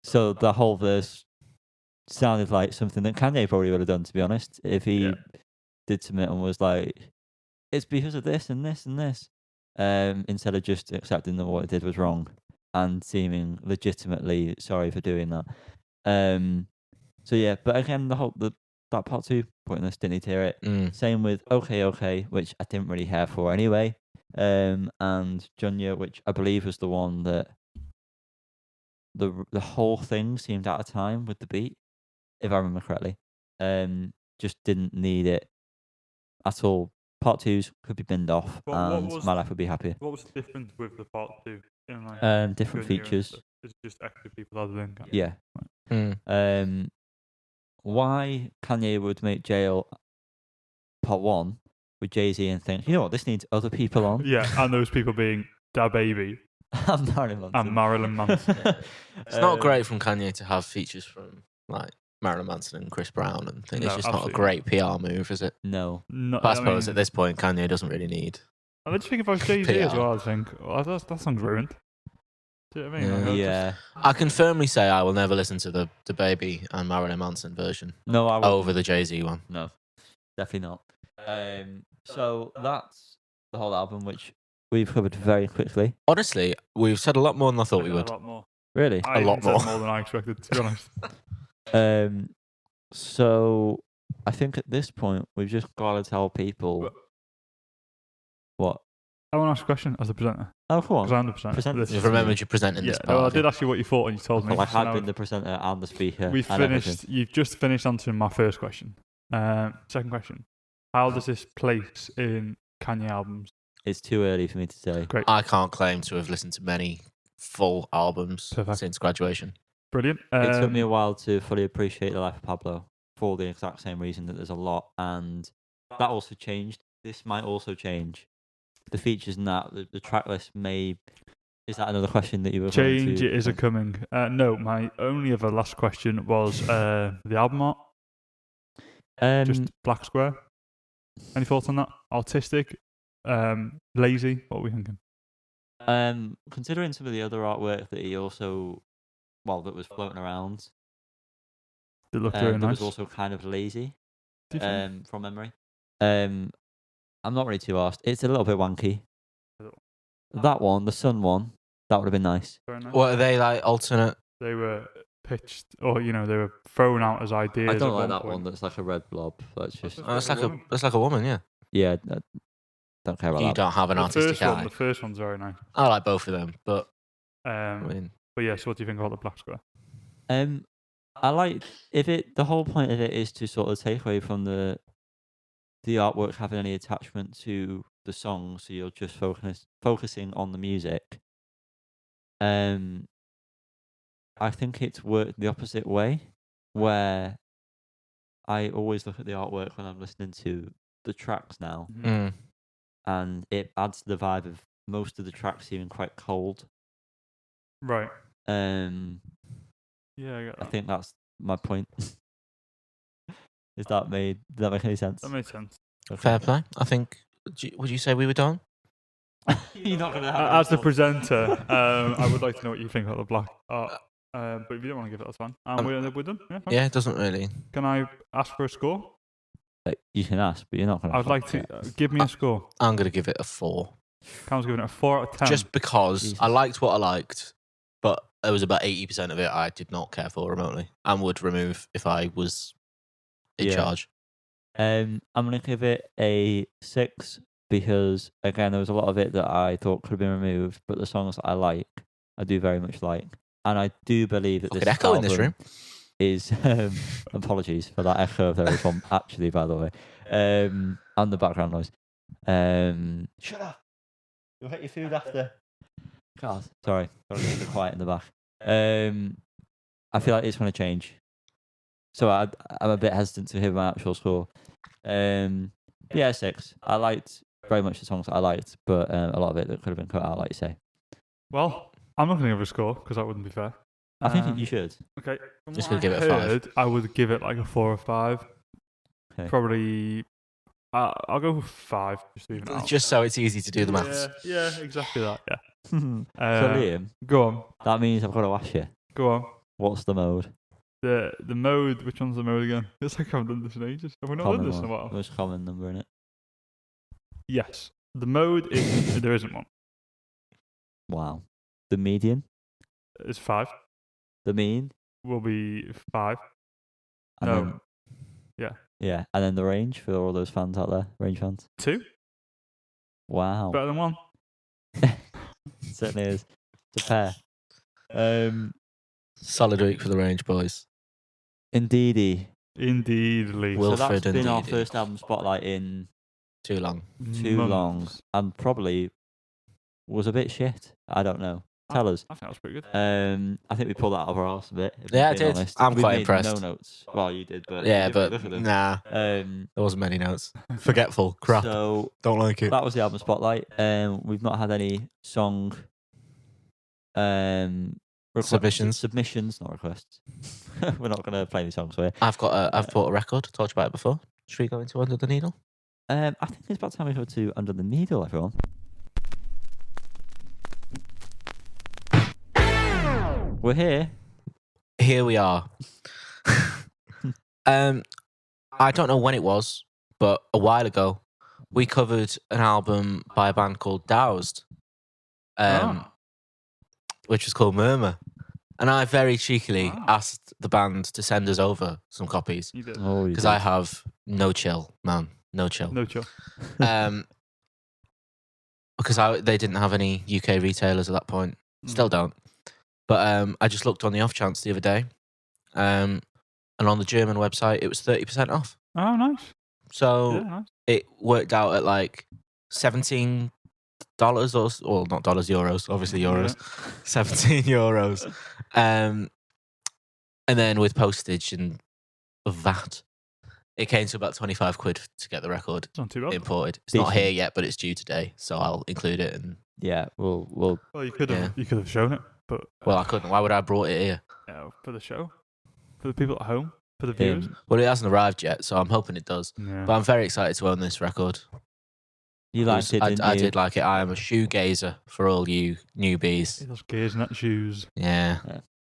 Speaker 3: So the whole verse sounded like something that Kanye probably would have done, to be honest, if he did something and was like, "It's because of this and this and this," instead of just accepting that what it did was wrong and seeming legitimately sorry for doing that. So yeah, but again, that part 2 pointless, didn't need to hear it. Same with okay, which I didn't really care for anyway. And Junya, which I believe was the one that the whole thing seemed out of time with the beat, if I remember correctly. Just didn't need it at all. Part 2s could be binned off, and my life would be happier.
Speaker 2: What was the difference with the part 2? In
Speaker 3: different features.
Speaker 2: It's just extra people other than Kanye.
Speaker 3: Yeah. Why Kanye would make Jail Part 1 with Jay-Z and think, you know what, this needs other people on.
Speaker 2: Yeah, and those people being Da Baby
Speaker 3: and
Speaker 2: Marilyn Manson.
Speaker 1: It's not great from Kanye to have features from like Marilyn Manson and Chris Brown and things. It's just not a great PR move, is it?
Speaker 3: No.
Speaker 1: But I suppose at this point, Kanye doesn't really need.
Speaker 2: I just think if I was Jay-Z as well, I think, that song's ruined. Do you know what I mean?
Speaker 3: Yeah.
Speaker 1: I can firmly say I will never listen to the Baby and Marilyn Manson version.
Speaker 3: No, I won't.
Speaker 1: Over the Jay-Z one.
Speaker 3: No, definitely not. So that's the whole album, which we've covered very quickly.
Speaker 1: Honestly, we've said a lot more than I thought we would.
Speaker 2: A lot more.
Speaker 3: Really?
Speaker 1: A lot more.
Speaker 2: More than I expected, to be honest.
Speaker 3: So I think at this point we've just got to tell people what.
Speaker 2: I want to ask a question as the presenter.
Speaker 3: Oh, come on.
Speaker 2: Because I'm the presenter.
Speaker 1: You've remembered you presenting this part.
Speaker 2: No, I did ask you what you thought and you told me.
Speaker 3: I have been the presenter and the speaker.
Speaker 2: You've just finished answering my first question. Second question. How does this place in Kanye albums?
Speaker 3: It's too early for me to say.
Speaker 2: Great.
Speaker 1: I can't claim to have listened to many full albums since graduation.
Speaker 2: Brilliant.
Speaker 3: It took me a while to fully appreciate The Life of Pablo for the exact same reason that there's a lot, and that also changed. This might also change. The features and that, the track list may... Is that another question that you were
Speaker 2: Change
Speaker 3: going to...
Speaker 2: it is a coming. No, my only other last question was the album art. Just black square. Any thoughts on that? Artistic? Lazy? What are we thinking?
Speaker 3: Considering some of the other artwork that he also... that was floating around.
Speaker 2: It looked very nice.
Speaker 3: It was also kind of lazy. From memory. I'm not really too arsed. It's a little bit wanky. That one, the sun one, that would have been nice.
Speaker 2: Very nice.
Speaker 1: What are they like? Alternate?
Speaker 2: They were pitched, or they were thrown out as ideas.
Speaker 3: I don't like that one. That's like a red blob. That's just.
Speaker 1: That's like a woman, yeah.
Speaker 3: Yeah, don't care about that.
Speaker 1: You don't have an artistic eye.
Speaker 2: The first one's very nice.
Speaker 1: I like both of them, but
Speaker 2: But yes, what do you think about the black square?
Speaker 3: I like the whole point of it is to sort of take away from the artwork having any attachment to the song, so you're just focusing on the music. I think it's worked the opposite way, where I always look at the artwork when I'm listening to the tracks now, and it adds to the vibe of most of the tracks seeming quite cold.
Speaker 2: Right. Yeah, I get
Speaker 3: I
Speaker 2: that.
Speaker 3: think that's my point. Did that make any sense?
Speaker 2: That makes sense.
Speaker 3: Okay.
Speaker 1: Fair play. I think. Would you say we were done?
Speaker 3: You're not gonna have
Speaker 2: As the presenter, I would like to know what you think about the black art. But if you don't want to give it, that's fine. And we're done. Yeah, fine.
Speaker 1: Yeah, it doesn't really.
Speaker 2: Can I ask for a score?
Speaker 3: You can ask, but you're not gonna.
Speaker 2: I would like to give me a score.
Speaker 1: I'm gonna give it a 4.
Speaker 2: Cam's giving it a 4 out of 10.
Speaker 1: Just because
Speaker 3: Jesus.
Speaker 1: I liked what I liked, but there was about 80% of it I did not care for remotely and would remove if I was in charge.
Speaker 3: I'm gonna give it a 6 because again there was a lot of it that I thought could have been removed, but the songs that I do very much like, and I do believe that
Speaker 1: Fucking
Speaker 3: this
Speaker 1: echo in this
Speaker 3: album
Speaker 1: room.
Speaker 3: is apologies for that echo if there is one actually, by the way, and the background noise. Shut up! You'll hit your food after. God, sorry, gotta keep it quiet in the back. I feel like it's going to change, so I'm a bit hesitant to hear my actual score. Yeah, 6. I liked very much the songs that I liked, but a lot of it that could have been cut out, like you say.
Speaker 2: Well, I'm not going to give it a score because that wouldn't be fair.
Speaker 3: I think you should.
Speaker 2: Okay. From
Speaker 1: Just
Speaker 2: what
Speaker 1: gonna give it a 5.
Speaker 2: heard, I would give it like a 4 or 5.
Speaker 3: Okay.
Speaker 2: Probably. I'll go with 5 just to even it out.
Speaker 1: Just so it's easy to do the maths.
Speaker 2: Yeah, exactly that. Yeah.
Speaker 3: So Liam,
Speaker 2: Go on.
Speaker 3: that means I've got to ask you,
Speaker 2: Go on.
Speaker 3: what's the mode?
Speaker 2: The mode. Which one's the mode again? It's like I haven't done this in ages. Have we not done this in a while?
Speaker 3: Most common number in it.
Speaker 2: Yes. The mode is there isn't one.
Speaker 3: Wow. The median,
Speaker 2: It's 5.
Speaker 3: the mean,
Speaker 2: Will be 5.
Speaker 3: and
Speaker 2: No.
Speaker 3: then,
Speaker 2: Yeah.
Speaker 3: yeah, and then the range for all those fans out there, range fans.
Speaker 2: 2.
Speaker 3: Wow,
Speaker 2: Better than 1.
Speaker 3: certainly is. It's a pair.
Speaker 1: Solid week for the Range boys.
Speaker 3: Indeedy.
Speaker 2: Indeedly.
Speaker 3: So
Speaker 1: Wilfred
Speaker 3: that's been our
Speaker 1: Indeedy.
Speaker 3: first album spotlight in
Speaker 1: Too long.
Speaker 3: too long, and probably was a bit shit. I don't know. Tell us.
Speaker 2: I think that was pretty good.
Speaker 3: I think we pulled that out of our arse a bit. if
Speaker 1: Yeah,
Speaker 3: we're
Speaker 1: I
Speaker 3: being
Speaker 1: did.
Speaker 3: honest.
Speaker 1: I'm
Speaker 3: We
Speaker 1: quite
Speaker 3: made
Speaker 1: impressed.
Speaker 3: No notes. Well, you did, but
Speaker 1: Yeah,
Speaker 3: you
Speaker 1: but
Speaker 3: didn't look at
Speaker 1: nah,
Speaker 3: them.
Speaker 1: there wasn't many notes. Forgetful. Crap.
Speaker 3: So
Speaker 1: Don't like it.
Speaker 3: that was the album spotlight. We've not had any song submissions, not requests. We're not going to play any songs here.
Speaker 1: I've bought a record. Talked about it before. Should we go into Under the Needle?
Speaker 3: I think it's about time we go to Under the Needle, everyone. We're here.
Speaker 1: Here we are. I don't know when it was, but a while ago, we covered an album by a band called Doused, which was called Murmur. And I very cheekily asked the band to send us over some copies
Speaker 2: You did.
Speaker 3: Oh,
Speaker 1: because I have no chill, man. No chill.
Speaker 2: No chill.
Speaker 1: Because they didn't have any UK retailers at that point. Still don't. But I just looked on the off chance the other day. And on the German website, it was 30% off.
Speaker 2: Oh, nice.
Speaker 1: So
Speaker 2: Yeah, nice.
Speaker 1: it worked out at like $17 or not dollars, euros, obviously euros. 17 euros. And then with postage and VAT, it came to about 25 quid to get the record
Speaker 2: It's not too bad.
Speaker 1: imported. It's not
Speaker 3: Decent.
Speaker 1: here yet, but it's due today, so I'll include it. And
Speaker 3: Yeah, we'll.
Speaker 2: Well, you could have shown it, but
Speaker 1: well, I couldn't. Why would I have brought it here?
Speaker 2: for the show, for the people at home, for the viewers.
Speaker 1: Well, it hasn't arrived yet, so I'm hoping it does.
Speaker 2: Yeah.
Speaker 1: But I'm very excited to own this record.
Speaker 3: You liked it, didn't
Speaker 1: I
Speaker 3: you?
Speaker 1: did like it. I am a shoegazer for all you newbies.
Speaker 2: He does gears, not shoes.
Speaker 1: Yeah.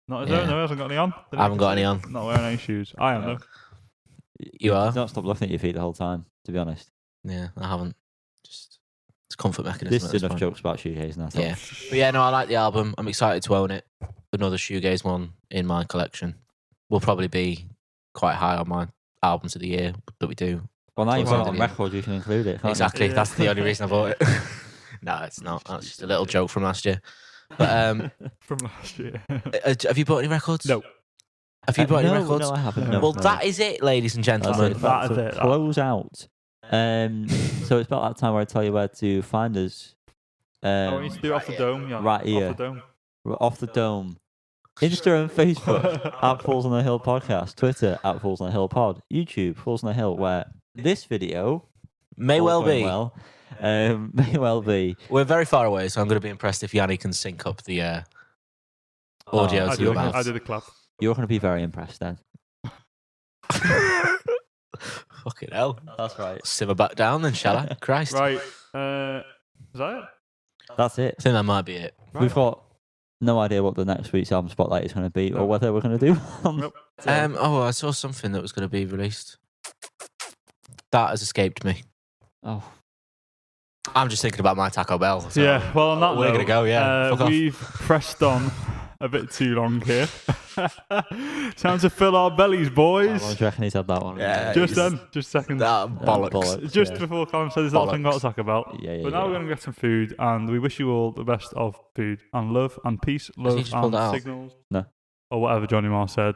Speaker 2: Not his
Speaker 1: Yeah.
Speaker 2: own, though. He hasn't got any on.
Speaker 1: I haven't got any on.
Speaker 2: Not wearing any shoes. I am, though.
Speaker 1: You are?
Speaker 3: Don't stop looking at your feet the whole time, to be honest.
Speaker 1: Yeah, I haven't. Just it's a comfort mechanism.
Speaker 3: This
Speaker 1: at
Speaker 3: is
Speaker 1: this
Speaker 3: enough
Speaker 1: point.
Speaker 3: jokes about shoegaze now.
Speaker 1: Yeah. But yeah, no, I like the album. I'm excited to own it. Another shoegaze one in my collection. Will probably be quite high on my albums of the year that we do.
Speaker 3: Well, now you've got it on
Speaker 1: Well,
Speaker 3: record, you can include it, can't
Speaker 1: Exactly.
Speaker 2: Yeah.
Speaker 1: That's the only reason I bought it. No, it's not. That's just a little joke from last year. But
Speaker 2: From last year.
Speaker 1: have you bought any records?
Speaker 2: No.
Speaker 1: Have you bought any
Speaker 3: no,
Speaker 1: records?
Speaker 3: No, I haven't.
Speaker 2: No.
Speaker 3: No,
Speaker 1: Well,
Speaker 3: no.
Speaker 1: that is it, ladies and
Speaker 3: That's
Speaker 1: gentlemen.
Speaker 3: it.
Speaker 2: That is
Speaker 3: So
Speaker 2: it, that.
Speaker 3: close out. So it's about that time where I tell you where to find us.
Speaker 2: I want you to do it off the dome. Yeah.
Speaker 3: right here.
Speaker 2: Off the dome.
Speaker 3: We're off the dome. Insta and Facebook at Falls on the Hill Podcast. Twitter at Falls on the Hill Pod. YouTube Falls on the Hill, where this video
Speaker 1: May
Speaker 3: all
Speaker 1: well
Speaker 3: going
Speaker 1: be.
Speaker 3: well, may well be.
Speaker 1: We're very far away, so I'm going to be impressed if Yanni can sync up the audio
Speaker 3: Oh,
Speaker 1: to
Speaker 2: I
Speaker 1: your
Speaker 2: do
Speaker 1: mouth.
Speaker 2: the clap.
Speaker 3: You're going to be very impressed then.
Speaker 1: Fucking hell.
Speaker 3: That's right.
Speaker 1: Simmer back down then, shall I? Christ.
Speaker 2: Right. Is that it?
Speaker 3: That's it.
Speaker 1: I think that might be it.
Speaker 2: Right.
Speaker 3: We've got no idea what the next week's album spotlight is going to be,
Speaker 2: No.
Speaker 3: or whether we're going to do one.
Speaker 2: Nope.
Speaker 1: I saw something that was going to be released. That has escaped me.
Speaker 3: Oh,
Speaker 1: I'm just thinking about my Taco Bell. So
Speaker 2: Yeah, well, on that
Speaker 1: we're
Speaker 2: note,
Speaker 1: going to go, yeah. Fuck off.
Speaker 2: we've pressed on a bit too long here. Time to fill our bellies, boys.
Speaker 3: I reckon he's had that one.
Speaker 1: Yeah,
Speaker 2: Just seconds.
Speaker 1: Bollocks.
Speaker 3: bollocks.
Speaker 2: Just
Speaker 3: yeah.
Speaker 2: before Colin said there's a little thing about
Speaker 1: Bollocks.
Speaker 2: Taco Bell.
Speaker 3: Yeah,
Speaker 2: But now we're going to get some food, and we wish you all the best of food and love and peace,
Speaker 1: he
Speaker 2: love
Speaker 1: just pulled
Speaker 2: and
Speaker 1: it out?
Speaker 2: signals.
Speaker 3: No.
Speaker 2: Or whatever Johnny Marr said.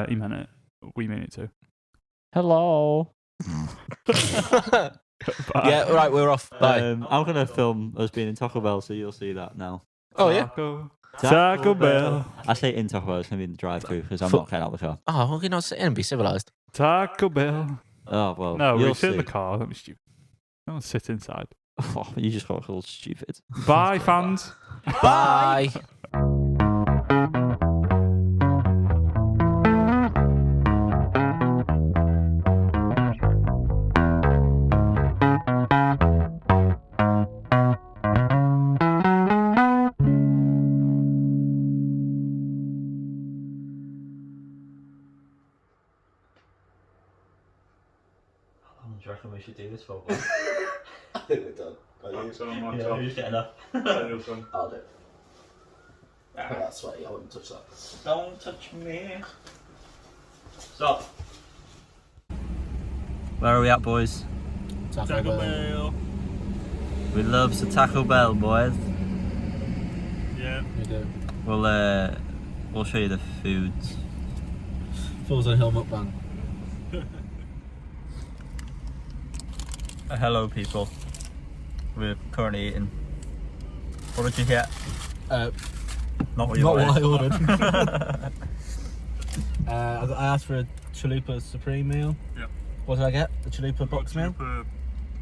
Speaker 2: He meant it. We mean it too.
Speaker 3: Hello.
Speaker 2: Bye.
Speaker 1: Yeah, right, we're off. Bye.
Speaker 3: I'm going to film us being in Taco Bell, so you'll see that now.
Speaker 1: Oh, yeah.
Speaker 2: Taco Bell.
Speaker 3: I say in Taco Bell, it's going to be in the drive-thru because I'm not getting out of the car.
Speaker 1: Oh, well, you not sit in and be civilised.
Speaker 2: Taco Bell.
Speaker 3: Oh, well,
Speaker 2: No,
Speaker 3: you'll
Speaker 2: we sit
Speaker 3: see.
Speaker 2: in the car. Don't be stupid. Don't sit inside.
Speaker 3: Oh, you just got called stupid.
Speaker 2: Bye, fans.
Speaker 1: Bye.
Speaker 3: Do you reckon we should do this for?
Speaker 1: I think we're done.
Speaker 3: Yeah, who's getting up?
Speaker 1: I'll do it. That's sweaty. I wouldn't touch that.
Speaker 3: Don't touch me. Stop. Where are we at, boys?
Speaker 1: Taco Bell.
Speaker 3: We love the Taco Bell, boys.
Speaker 2: Yeah.
Speaker 1: We do.
Speaker 3: We'll show you the foods.
Speaker 1: Falls on Hill mukbang.
Speaker 3: Hello, people. We're currently eating. What did you get? Not what you
Speaker 1: Not
Speaker 3: wanted.
Speaker 1: what I ordered. I asked for a chalupa supreme meal.
Speaker 2: Yeah.
Speaker 1: What did I get? The chalupa box meal?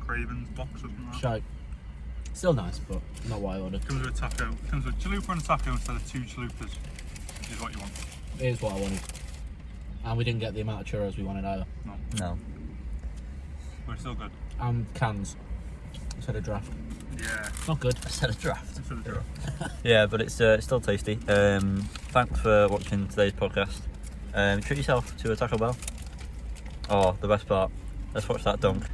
Speaker 2: Craven's box or something like that.
Speaker 1: Shite. Still nice, but not what I ordered.
Speaker 2: Comes with a taco. Comes with chalupa and a taco instead of 2 chalupas. Is what you want.
Speaker 1: It is what I wanted. And we didn't get the amount of churros we wanted either.
Speaker 3: No.
Speaker 2: But it's still good.
Speaker 1: And cans instead of draft.
Speaker 2: Yeah.
Speaker 1: Not good.
Speaker 3: Instead of draft.
Speaker 2: Instead of draft.
Speaker 3: Yeah, but it's still tasty. Thanks for watching today's podcast. Treat yourself to a Taco Bell. Oh, the best part. Let's watch that dunk.